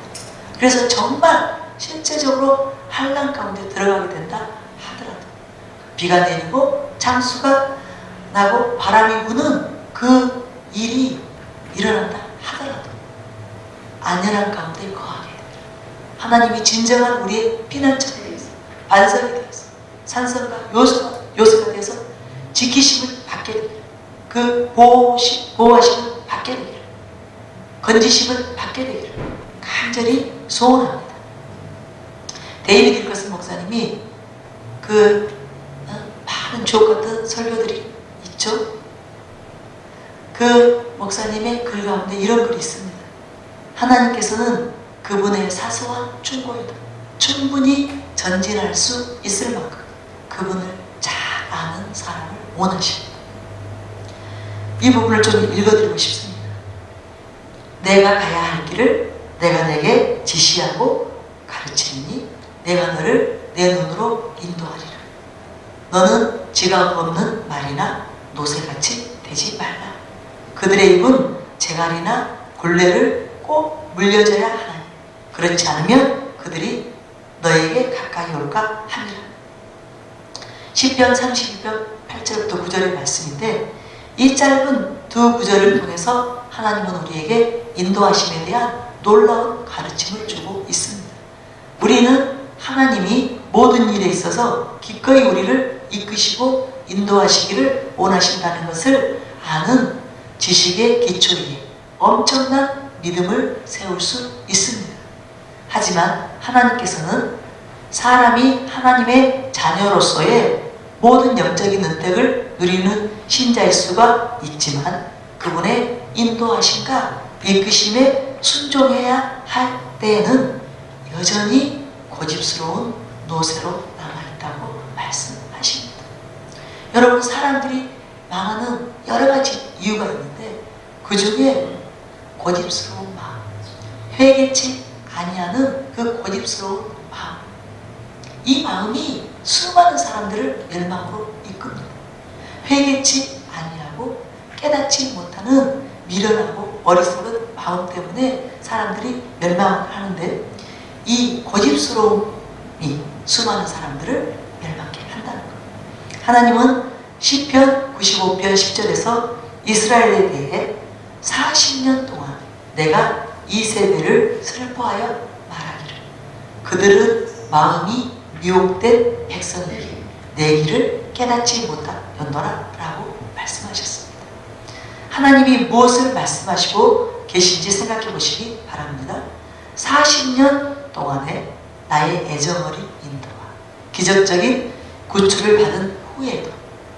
그래서 정말 실제적으로 환난 가운데 들어가게 된다 하더라도 비가 내리고 창수가 나고 바람이 부는 그 일이 일어난다 하더라도 안전한 가운데 거하게 됩니다. 하나님이 진정한 우리의 피난처가 되어서 반석이 되어서 산성과 요새가 되어서 지키심을 받게 됩니다. 그 보호하심을 받게 되기를 건지심을 받게 되기를 간절히 소원합니다. 데이비드 윌커슨 목사님이 많은 주옥 같은 설교들이 있죠. 그 목사님의 글 가운데 이런 글이 있습니다. 하나님께서는 그분의 사소한 충고에도 충분히 전진할 수 있을 만큼 그분을 잘 아는 사람을 원하십니다. 이 부분을 좀 읽어드리고 싶습니다. 내가 가야 할 길을 내가 내게 지시하고 가르치니 내가 너를 내 눈으로 인도하리라. 너는 지각 없는 말이나 노새같이 되지 말라. 그들의 입은 재갈이나 굴레를 꼭 물려줘야 하나니 그렇지 않으면 그들이 너에게 가까이 올까 하니라. 시편 32편 8절부터 9절의 말씀인데 이 짧은 두 구절을 통해서 하나님은 우리에게 인도하심에 대한 놀라운 가르침을 주고 있습니다. 우리는 하나님이 모든 일에 있어서 기꺼이 우리를 이끄시고 인도하시기를 원하신다는 것을 아는 지식의 기초에 엄청난 믿음을 세울 수 있습니다. 하지만 하나님께서는 사람이 하나님의 자녀로서의 모든 영적인 은택을 누리는 신자일 수가 있지만 그분의 인도하심과 이끄심에 순종해야 할 때에는 여전히 고집스러운 노새로 남아있다고 말씀하십니다. 여러분, 사람들이 망하는 여러 가지 이유가 있는데 그 중에 고집스러운 마음, 회개치 아니하는 그 고집스러운 마음, 이 마음이 수많은 사람들을 멸망으로 이끕니다. 회개치 아니하고 깨닫지 못하는 미련하고 어리석은 마음 때문에 사람들이 멸망을 하는데 이 고집스러움이 수많은 사람들을 멸망케 한다는 것. 하나님은 시편 95편 10절에서 이스라엘에 대해 40년 동안 내가 이 세대를 슬퍼하여 말하기를 그들은 마음이 미혹된 백성이기 내 길을 깨닫지 못하였노라 라고 말씀하셨습니다. 하나님이 무엇을 말씀하시고 계신지 생각해 보시기 바랍니다. 40년 동안의 나의 애정어린 인도와 기적적인 구출을 받은 후에도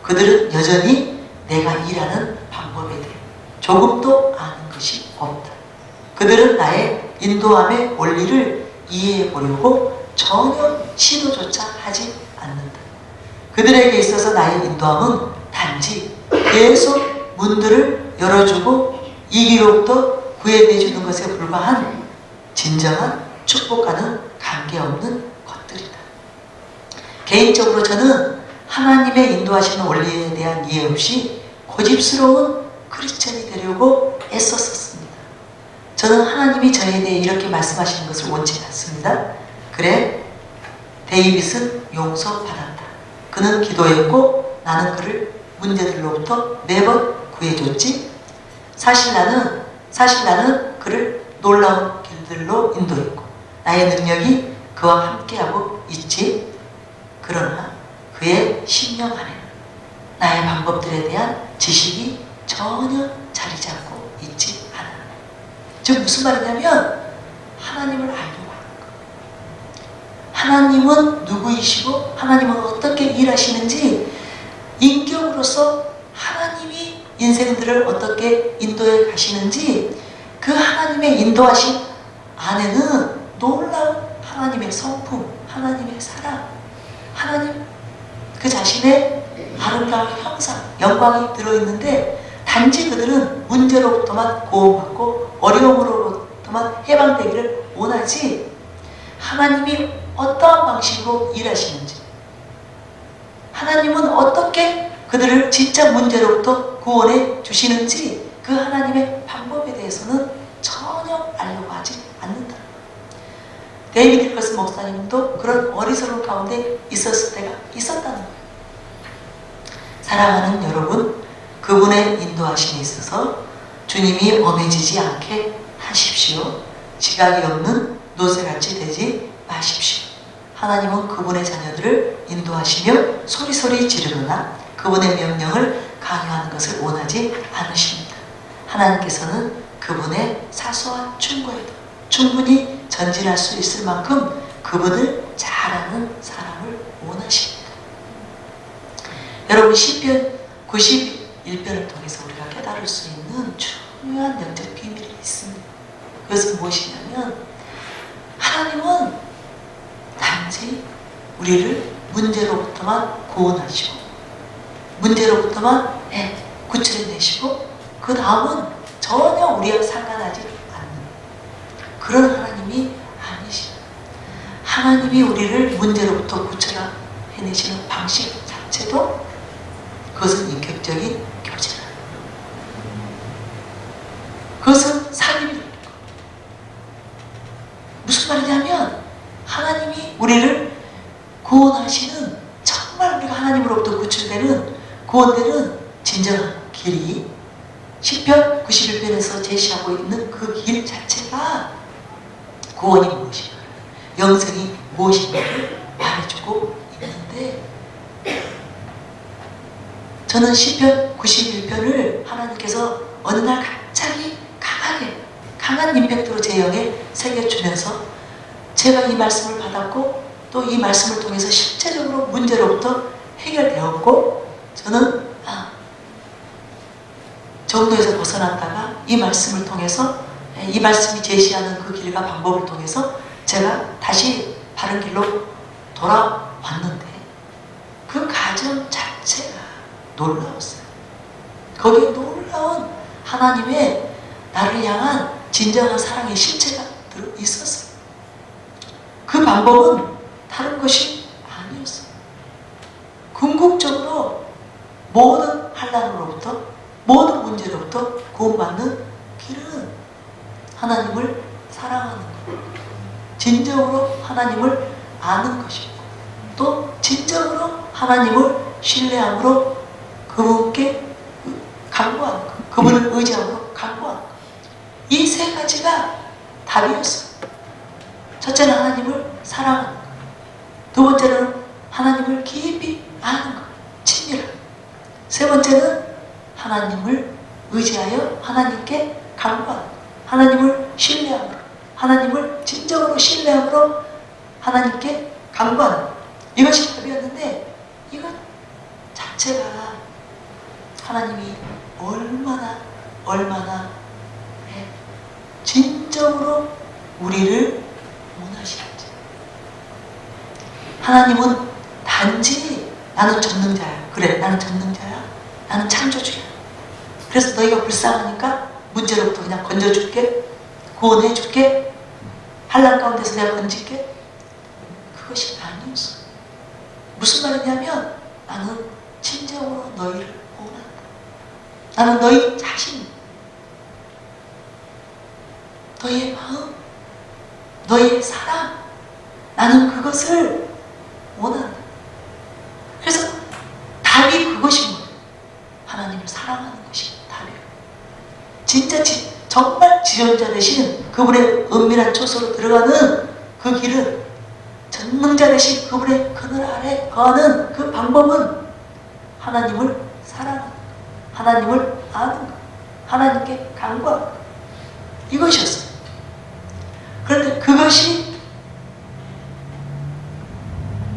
그들은 여전히 내가 일하는 방법에 대해 조금도 아는 것이 없다. 그들은 나의 인도함의 원리를 이해해 보려고 전혀 시도조차 하지 않는다. 그들에게 있어서 나의 인도함은 단지 계속 문들을 열어주고 이 길로부터 구해내주는 것에 불과한 진정한 축복과는 관계없는 것들이다. 개인적으로 저는 하나님의 인도하시는 원리에 대한 이해 없이 고집스러운 크리스천이 되려고 애썼었습니다. 저는 하나님이 저에 대해 이렇게 말씀하시는 것을 원치 않습니다. 그래, 데이빗은 용서받았다. 그는 기도했고 나는 그를 문제들로부터 매번 구해줬지. 사실 나는 그를 놀라운 길들로 인도했고 나의 능력이 그와 함께하고 있지. 그러나 그의 심령 안에는 나의 방법들에 대한 지식이 전혀 자리 잡고 있지 않아. 즉 무슨 말이냐면 하나님을 알려고 하는 거예요. 하나님은 누구이시고 하나님은 어떻게 일하시는지 인격으로서 하나님이 인생들을 어떻게 인도해 가시는지 그 하나님의 인도하신 안에는 놀라운 하나님의 성품, 하나님의 사랑, 하나님 그 자신의 아름다운 형상, 영광이 들어있는데 단지 그들은 문제로부터만 구원받고 어려움으로부터만 해방되기를 원하지 하나님이 어떠한 방식으로 일하시는지 하나님은 어떻게 그들을 진짜 문제로부터 구원해 주시는지 그 하나님의 방법에 대해서는 전혀 알려고 하지 않는다. 데이비드 힐커스 목사님도 그런 어리석은 가운데 있었을 때가 있었다는 거예요. 사랑하는 여러분, 그분의 인도하심에 있어서 주님이 엄해지지 않게 하십시오. 지각이 없는 노새같이 되지 마십시오. 하나님은 그분의 자녀들을 인도하시며 소리소리 지르거나 그분의 명령을 강요하는 것을 원하지 않으십니다. 하나님께서는 그분의 사소한 충고에도 충분히 전진할 수 있을 만큼 그분을 잘 아는 사람을 원하십니다. 여러분 시편 91편을 통해서 우리가 깨달을 수 있는 중요한 영적 비밀이 있습니다. 그것은 무엇이냐면 하나님은 단지 우리를 문제로부터만 구원하시고 문제로부터만 구출해내시고 그 다음은 전혀 우리와 상관하지 않는 그런 하나님이 아니시다. 하나님이 우리를 문제로부터 구출해내시는 방식 자체도 그것은 인격적인 교제다. 그것은 살림입니다. 무슨 말이냐면 하나님이 우리를 구원하시는 정말 우리가 하나님으로부터 구출되는 구원되는 진정한 길이 시편 91편에서 제시하고 있는 그 길 자체가 구원이 무엇인가 영생이 무엇인가를 말해주고 있는데 저는 시편 91편을 하나님께서 어느 날 갑자기 강한 임팩트로 제 영에 새겨주면서 제가 이 말씀을 받았고 또 이 말씀을 통해서 실제적으로 문제로부터 해결되었고 저는 정도에서 벗어났다가 이 말씀을 통해서 이 말씀이 제시하는 그 길과 방법을 통해서 제가 다시 바른 길로 돌아왔는데 그 과정 자체가 놀라웠어요. 거기에 놀라운 하나님의 나를 향한 진정한 사랑의 실체가 들어있었어요. 그 방법은 다른 것이 아니었어요. 궁극적으로 모든 환난으로부터 모든 문제로부터 구원받는 길은 하나님을 사랑하는 것, 진정으로 하나님을 아는 것이고 또 진정으로 하나님을 신뢰함으로 그분께 간구하는 것, 그분을 의지함으로 간구하는 것. 이 세 가지가 답이었어요. 첫째는 하나님을 사랑하는 것. 두 번째는 하나님을 깊이 아는 것. 친밀함. 세 번째는 하나님을 의지하여 하나님께 간구하는 것. 하나님을 신뢰하는 것. 하나님을 진정으로 신뢰함으로 하나님께 간구하는 것. 이것이 답이었는데 이것 자체가 하나님이 얼마나 진정으로 우리를 원하시는지. 하나님은 단지 나는 전능자야. 그래, 나는 전능자야. 나는 창조주야. 그래서 너희가 불쌍하니까 문제로부터 그냥 건져줄게. 구원해줄게. 환난 가운데서 내가 건질게. 그것이 아니었어. 무슨 말이냐면 나는 진정으로 너희를 원한다. 나는 너희 자신, 너희의 마음, 너희의 사랑, 나는 그것을 원한다. 그래서 답이 그것인 거예요. 하나님을 사랑하는 것이 답이에요. 진짜 정말 지존자 되신 그분의 은밀한 초소로 들어가는 그 길은, 전능자 되신 그분의 그늘 아래 거하는 그 방법은 하나님을 사랑하는 것, 하나님을 아는 것, 하나님께 간구하는 것. 이것이었어요. 그런데 그것이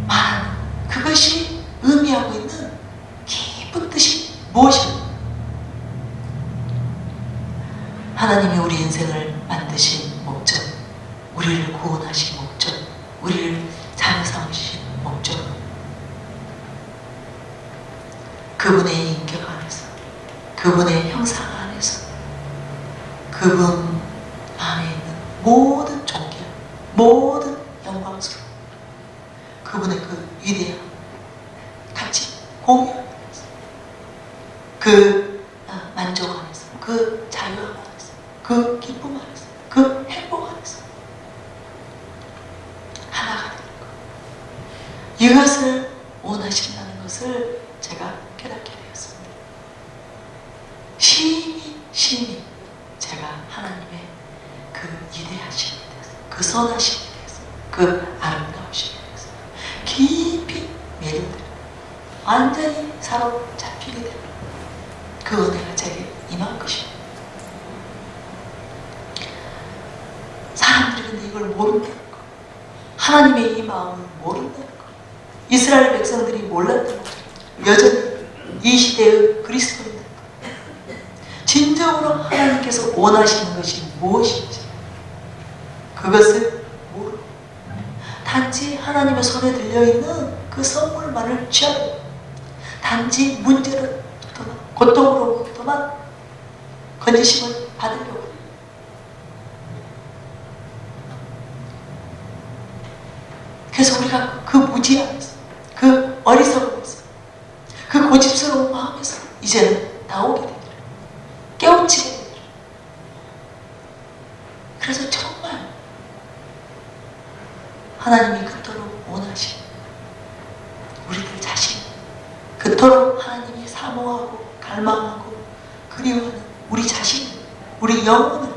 말하는, 그것이 의미하고 있는 깊은 뜻이 무엇입니까? 하나님이 우리 인생을 만드신 목적, 우리를 구원하신 목적, 우리를 자녀 삼으신 목적, 그분의 인격 안에서, 그분의 형상 안에서, 그분 안에 있는 모든 존귀함, 모든 영광스러움, 그분의 그 위대함 같이 공유하면서, 그 만족 안에서, 그 자유함 안에서, 그 기쁨 안에서, 그 행복 안에서 하나가 되는 것. 이것을 원하신다는 것을 제가 깨닫게 되었습니다. 심히 제가 하나님의 그 위대하심에 대해서, 그 선하심에 대해서, 그 아름다우심에 대해서 깊이 매료되는, 완전히 사로잡히게 되는 그 은혜가 제게 임한 것입니다. 사람들이 근데 이걸 모른다는 거, 하나님의 이 마음을 모른다는 거, 이스라엘 백성들이 몰랐다는 거, 여전히 이 시대의 그리스도인들, 진정으로 하나님께서 원하시는 것이 무엇인지 그것을 모르고 단지 하나님의 손에 들려있는 그 선물만을 취하고, 단지 문제로부터만, 고통으로부터만 건지심을 받으려고 해요. 그래서 우리가 그 무지 안에서, 그 어리석음에서, 그 고집스러운 마음에서 이제는 나오게 되더라. 깨우치게 되더라. 그래서 정말 하나님이 그토록 원하신 우리들 자신, 그토록 하나님이 사모하고 갈망하고 그리워하는 우리 자신, 우리 영혼을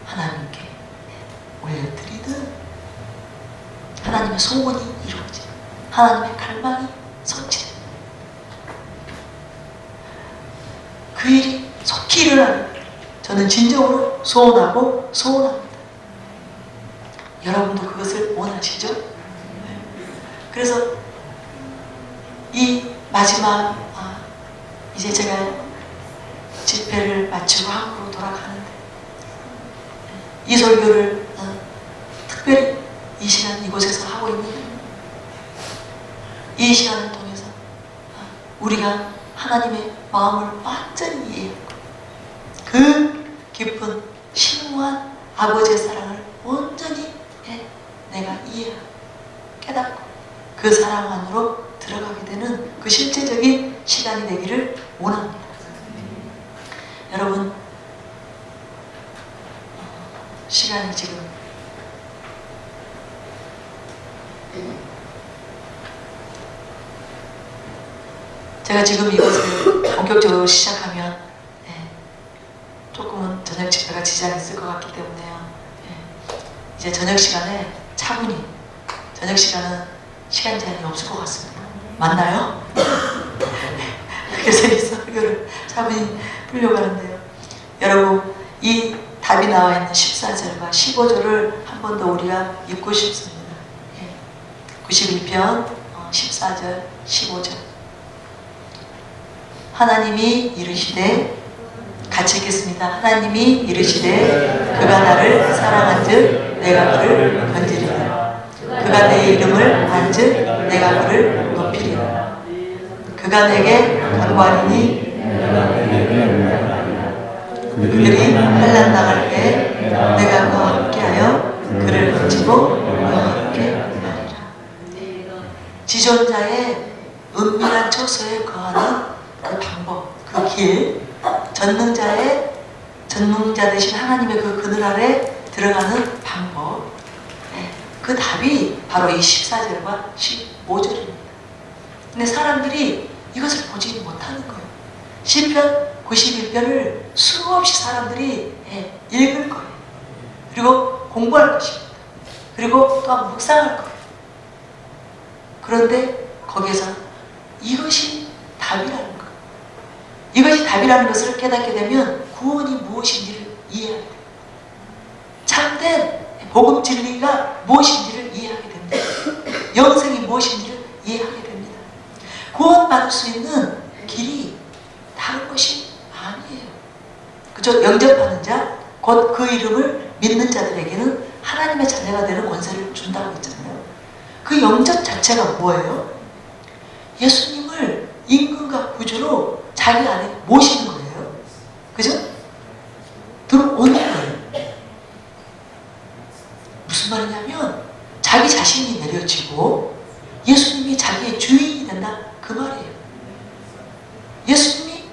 하나님께 올려드리듯 하나님의 소원이 이루어지는, 하나님의 갈망이 성취되는 그 일이 속히 일어나는 저는 진정으로 소원하고 소원합니다. 여러분도 그것을 원하시죠? 그래서 이 마지막 이제 제가 집회를 마치고 한국으로 돌아가는데 이 설교를 특별히 이 시간 이곳에서 하고 있는데, 이 시간을 통해서 우리가 하나님의 마음을 완전히 이해하고 그 깊은 심오한 아버지의 사랑을 온전히 내가 이해하고 깨닫고 그 사랑 안으로 들어가게 되는 그 실제적인 시간이 되기를 원합니다. 여러분, 시간이 지금 제가 지금 이것을 본격적으로 시작하면 조금은 저녁 집회가 지장이 있을 것 같기 때문에요. 이제 저녁 시간에 차분히, 저녁 시간은 시간 제한이 없을 것 같습니다. 맞나요? 그래서 이 설교를 차분히 풀려가는데요. 여러분, 이 답이 나와 있는 14절과 15절을 한 번 더 우리가 읽고 싶습니다. 91편 14절 15절. 하나님이 이르시되, 같이 읽겠습니다. 하나님이 이르시되 그가 나를 사랑한즉 내가 그를 건지리라. 그가 내 이름을 안즉 내가 그를 높이리라. 그가 내게 간구하리니 그들이 환난 당할 때 내가 그와 함께하여 그를 건지고 그와 함께 하리라. 지존자의 은밀한 처소에 거하는 그 방법, 그 길, 전능자 되신 하나님의 그 그늘 아래 들어가는 방법, 그 답이 바로 이 14절과 15절입니다. 근데 사람들이 이것을 보지 못하는 거예요. 시편 91편을 수없이 사람들이 읽을 거예요. 그리고 공부할 것입니다. 그리고 또한 묵상할 거예요. 그런데 거기에서 이것이 답이라는 거예요. 이것이 답이라는 것을 깨닫게 되면 구원이 무엇인지를 이해하게 됩니다. 참된 복음 진리가 무엇인지를 이해하게 됩니다. 영생이 무엇인지를 이해하게 됩니다. 구원받을 수 있는 길이 다른 것이 아니에요. 그죠? 영접하는 자, 곧 그 이름을 믿는 자들에게는 하나님의 자녀가 되는 권세를 준다고 했잖아요. 그 영접 자체가 뭐예요? 예수님을 임금과 구주로 자기 안에 모시는 거예요. 그죠? 들어오는 거예요. 무슨 말이냐면 자기 자신이 내려지고 예수님이 자기의 주인이 된다, 그 말이에요. 예수님이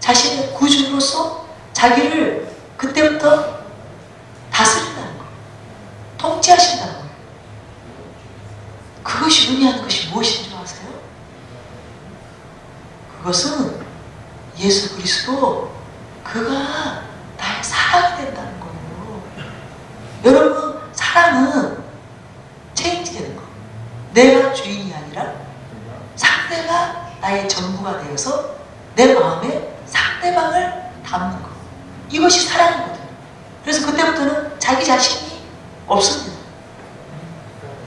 자신의 구주로서 자기를 그때부터 다스린다는 거예요. 통치하신다는 거예요. 그것이 의미하는 것이 무엇인 줄 아세요? 그것은 예수 그리스도, 그가 나의 사랑이 된다는 거예요. 여러분, 사랑은 체인지되는 거예요. 내가 주인이 아니라 상대가 나의 전부가 되어서 내 마음에 상대방을 담는 거. 이것이 사랑이거든요. 그래서 그때부터는 자기 자신이 없습니다.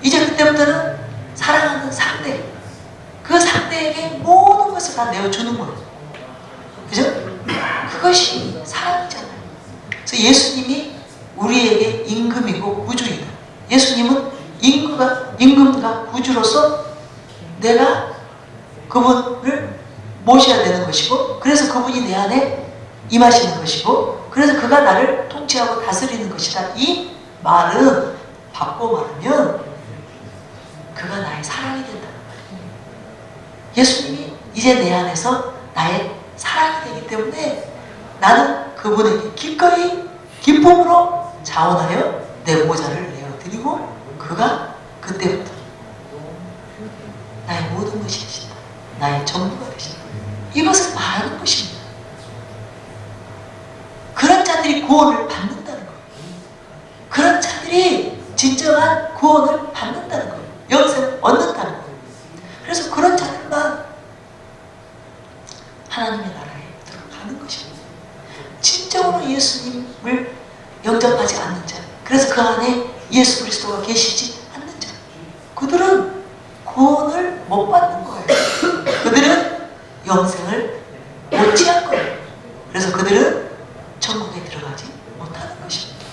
이제 그때부터는 사랑하는 상대, 그 상대에게 모든 것을 다 내어주는 거예요. 그죠? 그것이 사랑이잖아요. 그래서 예수님이 우리에게 임금이고 구주이다. 예수님은 임금과 구주로서 내가 그분을 모셔야 되는 것이고, 그래서 그분이 내 안에 임하시는 것이고, 그래서 그가 나를 통치하고 다스리는 것이다. 이 말은 바꿔 말하면 그가 나의 사랑이 된다는 말이에요. 예수님이 이제 내 안에서 나의 사랑이 되기 때문에 나는 그분에게 기꺼이 기쁨으로 자원하여 내 모자를 내어드리고, 그가 그때부터 나의 모든 것이 되신다. 나의 전부가 되신다. 이것을 말하는 것입니다. 그런 자들이 구원을 받는다는 거예요. 그런 자들이 진정한 구원을 받는다는 거예요. 영생을 얻는다는 거예요. 그래서 그런 자들만 하나님의 나라에 들어가는 것입니다. 진정으로 예수님을 영접하지 않는 자, 그래서 그 안에 예수 그리스도가 계시지 않는 자, 그들은 구원을 못 받는 거예요. 그들은 영생을 못 취한 거예요. 그래서 그들은 천국에 들어가지 못하는 것입니다.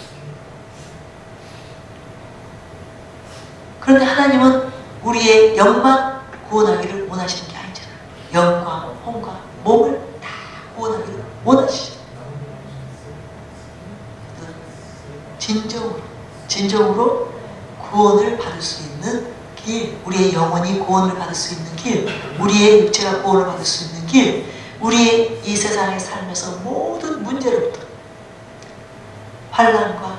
그런데 하나님은 우리의 영만 구원하기를 원하시는 게 아니잖아요. 영과 혼과 몸을 다 구원하기를 원하시죠. 진정으로 구원을 받을 수 있는 길, 우리의 영혼이 구원을 받을 수 있는 길, 우리의 육체가 구원을 받을 수 있는 길, 우리의 이 세상의 삶에서 모든 문제로부터, 환난과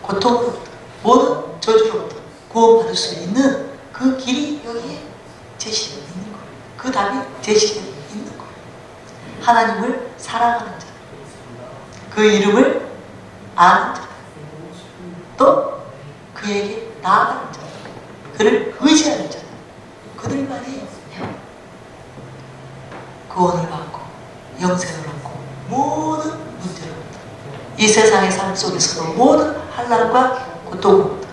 고통으로부터, 모든 저주로부터 구원받을 수 있는 그 길이 여기에 제시되어 있는 거예요. 그 답이 제시되어 있는 거예요. 하나님을 사랑하는 자, 그 이름을 아는 자, 또 그에게 나아가는 자, 그를 의지하는 자, 그들만이 구원을 받고 영생을 얻고 모든 문제로부터 이 세상의 삶 속에서도 모든 환난과 고통으로부터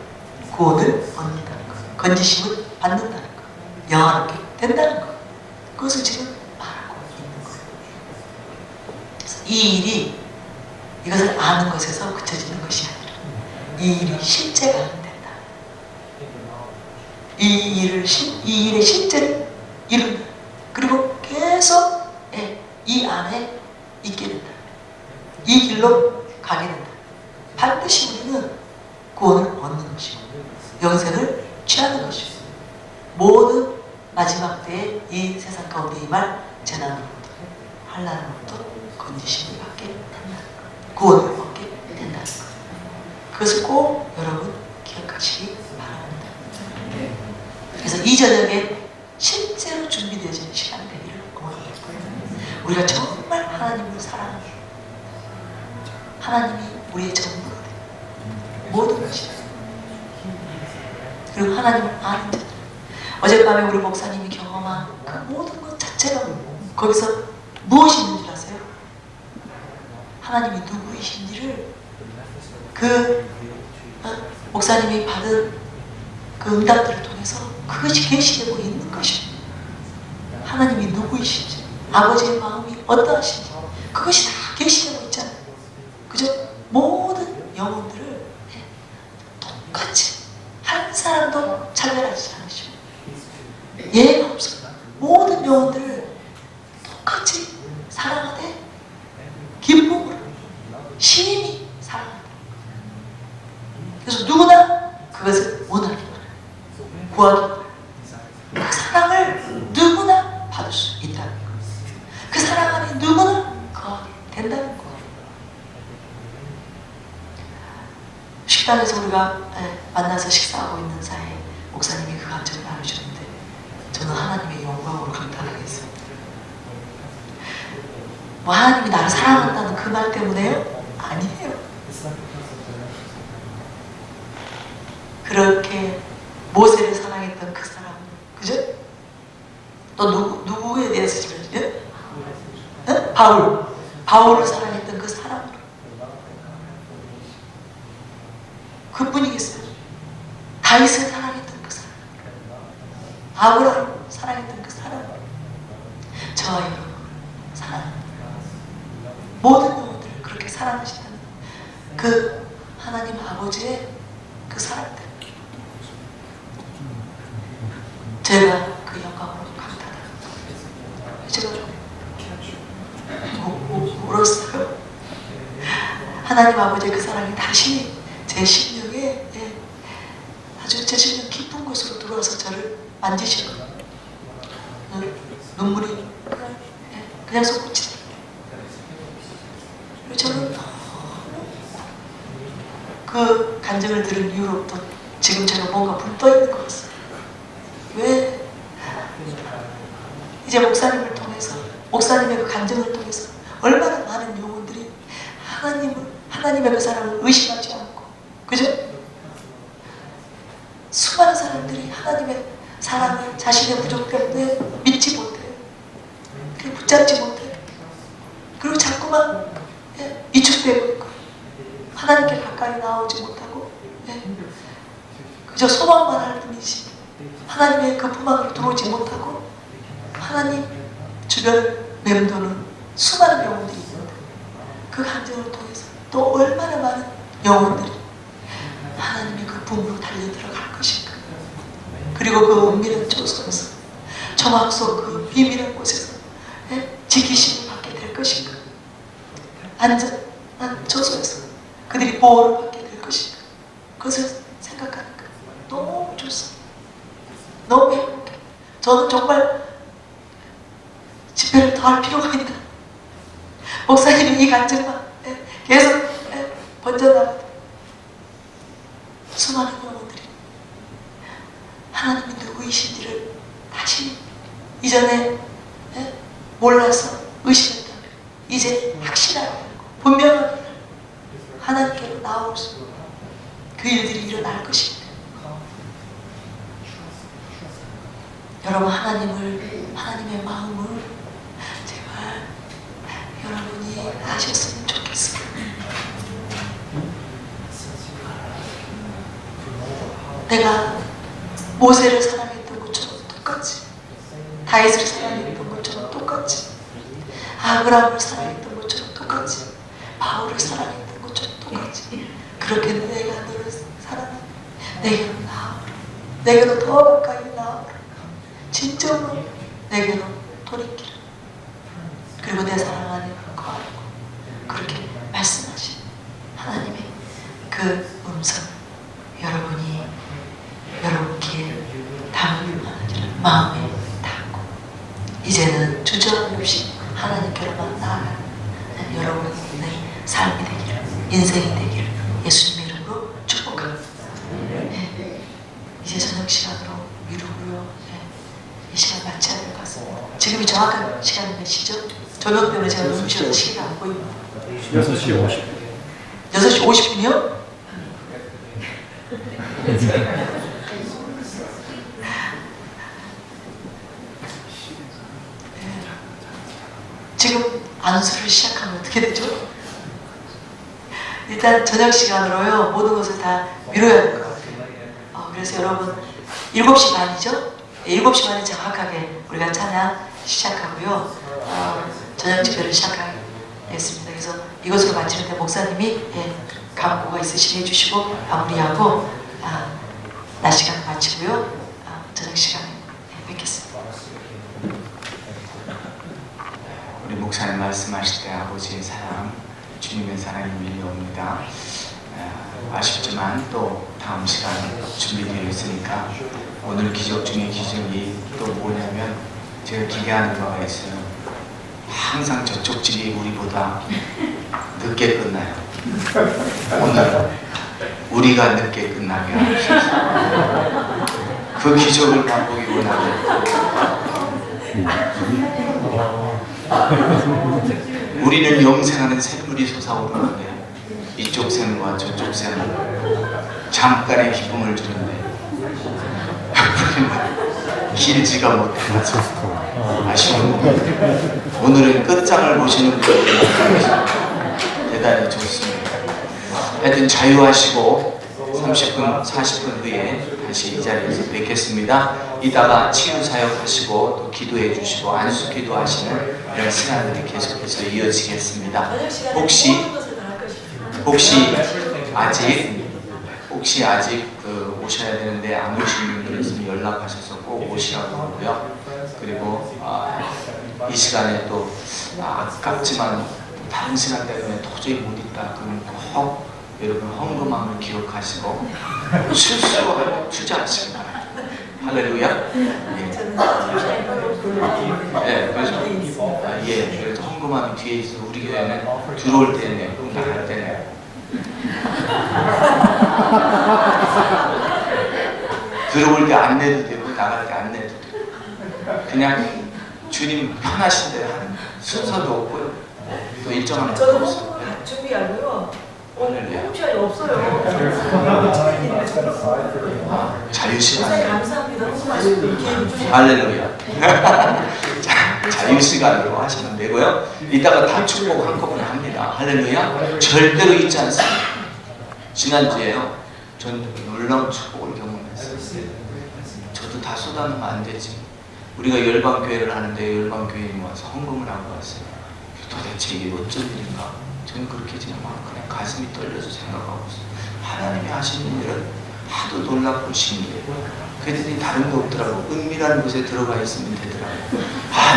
구원을 얻는다는 것, 건지심을 받는다는 것, 영화롭게 된다는 것, 그것을 지금 말하고 있는 거예요. 그래서 이 일이 이것을 아는 것에서 그쳐지는 것이 아니라 이 일이 실제가 안 된다. 이 일의 실제를 이룬다. 그리고 계속 이 안에 있게 된다. 이 길로 가게 된다. 반드시 우리는 구원을 얻는 것이고 영생을 취하는 것이고 모든 마지막 때에 이 세상 가운데 임할 재난으로부터 환난으로부터 건지심을 받게 된다. 구원을 얻게 된다는 것. 그것을 꼭 여러분 기억하시기 바랍니다. 그래서 이 저녁에 실제로 준비되어진 시간 되기를 원하겠고요. 우리가 정말 하나님을 사랑하는 하나님이 우리의 전부가 돼요. 모든 것이. 그리고 하나님을 아는 자. 어젯밤에 우리 목사님이 경험한 그 모든 것 자체가 거기서 무엇이 있는 줄 아세요? 하나님이 누구이신지를 목사님이 받은 그 응답들을 통해서 그것이 계시되고 있는 것입니다. 하나님이 누구이신지, 아버지의 마음이 어떠하신지 그것이 다 계시되고 있잖아요. 그죠? 모든 영혼들을 똑같이 한 사람도 차별하지 않으시고 예가 없어요. 모든 영혼들을 똑같이 사랑하되 기쁨으로 심히 사랑한다. 그래서 누구나 그것을 원하기 바랍니다. 구하기 바랍니다. 그 사랑을 누구나 받을 수 있다는 거예요. 그 사랑 안에 누구나 거하게 된다는 거예요. 식당에서 우리가 만나서 식사하고 있는 사이에 목사님이 그 감정을 나누셨는데 저는 하나님의 영광으로 감탄하겠습니다. 뭐 하나님이 나를 사랑한다는 그 말 때문에요? 아니에요. 그렇게 모세를 사랑했던 그 사람, 그죠? 또 누구에 대해서 지금 바울을 사랑했던 그 사람으로 그뿐이겠어요. 다윗을 사랑했던 그 사람, 아브라함을 사랑했던 그 사람, 저와 여러분 사랑합니다. 모든 영혼들을 그렇게 사랑하시다는 그 하나님 아버지의 그 사랑들, 제가 그 영광으로 감탄합니다. 제가 좀 울었어요. 하나님 아버지의 그 사랑이 다시 제 심령에 아주 제 심령 깊은 곳으로 들어와서 저를 만지시고 눈물이 그냥 솟구치더라고요. 저는 그 간증을 들은 이후로부터 지금 제가 뭔가 불떠 있는 것 같아요. 왜? 이제 목사님을 통해서, 목사님의 그 간증을 통해서 얼마나 많은 영혼들이 하나님의 그 사랑을 의심하지 않고, 그죠? 수많은 사람들이 하나님의 사랑을 자신의 부족 때문에 믿지 못해요. 붙잡지 못해요. 그리고 자꾸만 위축되고 있고 하나님께 가까이 나오지 못하고 그저 소망만 할 뿐이지 하나님의 그 품 안으로 들어오지 못하고 하나님 주변을 맴도는 수많은 영혼들이 있는데 그 간증을 통해서 또 얼마나 많은 영혼들이 하나님의 그 품으로 달려들어갈 것인가. 그리고 그 은밀한 chỗ 속에서 정확 속 그 비밀한 곳에서 지키심을 받게 될 것인가. 안전한 chỗ 속에서 그들이 보호를 받게 될 것인가. 그것을 생각하니까 너무 좋습니다. 너무 행복해. 저는 정말 집회를 더 할 필요가 있다. 목사님이 이 간증만 계속 번져나가다 수많은 영혼들이 하나님이 누구이신지를 다시 이전에 몰라서 의심했다면 이제 확실하게 분명하게 하나님께로 나올 수 그 일들이 일어날 것입니다. 여러분 하나님의 마음을 제발 여러분이 아셨으면 좋겠어요. 내가 모세를 사랑했던 것처럼 똑같이, 다윗을 사랑했던 것처럼 똑같이, 아브라함을 사랑했던 것처럼 똑같이, 바울을 사랑했던 것처럼 똑같이, 그렇게 내가 너를 사랑해. 내게로 나오라. 내게로 더 가까이 나오라. 진정으로 내게로 돌이키라. 그리고 내 사랑 안에 거하고. 그렇게 말씀하신 하나님의 그 음성, 여러분이 여러분 귀에 담을 마음에 담고 이제는 주저함 없이 하나님께로만 나아가는 여러분의 삶이 되기를, 인생이 되기를 예수님의 이름으로 축복합니다. 네. 이제 저녁 시간으로 미루고요. 네. 이 시간 마쳐야 될 것 같습니다. 지금이 정확한 시간이 몇 시죠? 조명 때문에 제가 너무 쉬어서 시간이 안 보입니다. 6시 50분. 6시 50분이요? 지금 안수를 시작하면 어떻게 되죠? 일단 저녁 시간으로요 모든 것을 다 미뤄야 될 것 같아요. 그래서 여러분 7시 반이죠? 7시 반에 정확하게 우리가 찬양 시작하고요. 저녁 집회를 시작하겠습니다. 그래서 이것으로 마치는데 목사님이 강구가 있으시게 해주시고 마무리하고 낮 시간 마치고요. 저녁 시간에 뵙겠습니다. 우리 목사님 말씀하실 때 아버지의 사랑, 주님의 사랑이 밀려옵니다. 아쉽지만 또 다음 시간 준비되어 있으니까 오늘 기적 중에 기적이 또 뭐냐면 제가 기대하는 바가 있어요. 항상 저쪽 집이 우리보다 늦게 끝나요. 오늘 우리가 늦게 끝나게 하옵소서. 그 기적을 맛보기 원하는 우리는 영생하는 샘물이 솟아오르는데 이쪽 샘과 저쪽 샘은 잠깐의 기쁨을 주는데 길지가 못해서 아쉬운 오늘은 끝장을 보시는 분들이 대단히 좋습니다. 하여튼 자유하시고 30분, 40분 후에 다시 이 자리에서 뵙겠습니다. 이따가 치유 사역하시고 또 기도해 주시고 안수 기도하시는 이런 시간들이 계속해서 이어지겠습니다. 혹시 아직 오셔야 되는데 안 오신 분들 있으면 연락하셔서 꼭 오시라고 하고요. 그리고 이 시간에 또 아깝지만 다른 시간 때문에 도저히 못 있다 그러면 꼭 여러분 헌금함을 기록하시고 실수하고 투자하시기 바랍니다. 할렐루야. 그래서 헌금함이 뒤에 있어. 우리 교회는 들어올 때네, 나갈 때네. 들어올 때 안 내도 되고 나갈 때 안 내도 되고 그냥 주님 편하신 대로 하는 순서도 없고요. 또 일정한 것도 없어요. 준비하고요. 할렐루야. 없어요. 자유시간. 감사합니다. 할렐루야. 자유시간으로 하시면 되고요. 이따가 다 축복 한꺼번에 합니다. 할렐루야. 절대로 잊지 않습니다. 지난주에요. 전 놀라운 축복을 경험했어요. 저도 다 쏟아내면 안 되지. 우리가 열방교회를 하는데 열방교회님 와서 헌금을 하고 왔어요. 도대체 이게 어쩐 일인가? 저는 그렇게 그냥 가슴이 떨려서 생각하고 있어요. 하나님이 하시는 일은 하도 놀랍고 신기해요. 그랬더니 다른 거 없더라고. 은밀한 곳에 들어가 있으면 되더라고.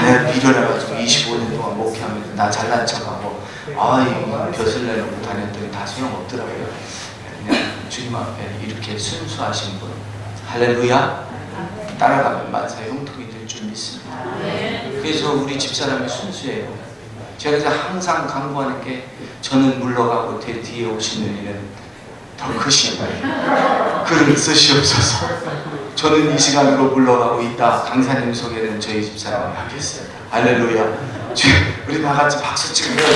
내가 미련해가지고 25년 동안 목회하면서 나 잘난 척하고 벼슬 내놓고 다녔더니 다 소용없더라고요. 그냥 주님 앞에 이렇게 순수하신 분, 할렐루야, 따라가면 만사의 형통이 될 줄 믿습니다. 그래서 우리 집사람이 순수해요. 제가 이제 항상 강구하는 게 저는 물러가고 뒤에 오시는 일은 더 크시고 글을 쓰시옵소서. 저는 이 시간으로 물러가고 있다. 강사님 소개는 저희 집사람이 하겠습니다. 할렐루야. 우리 다 같이 박수 치고요.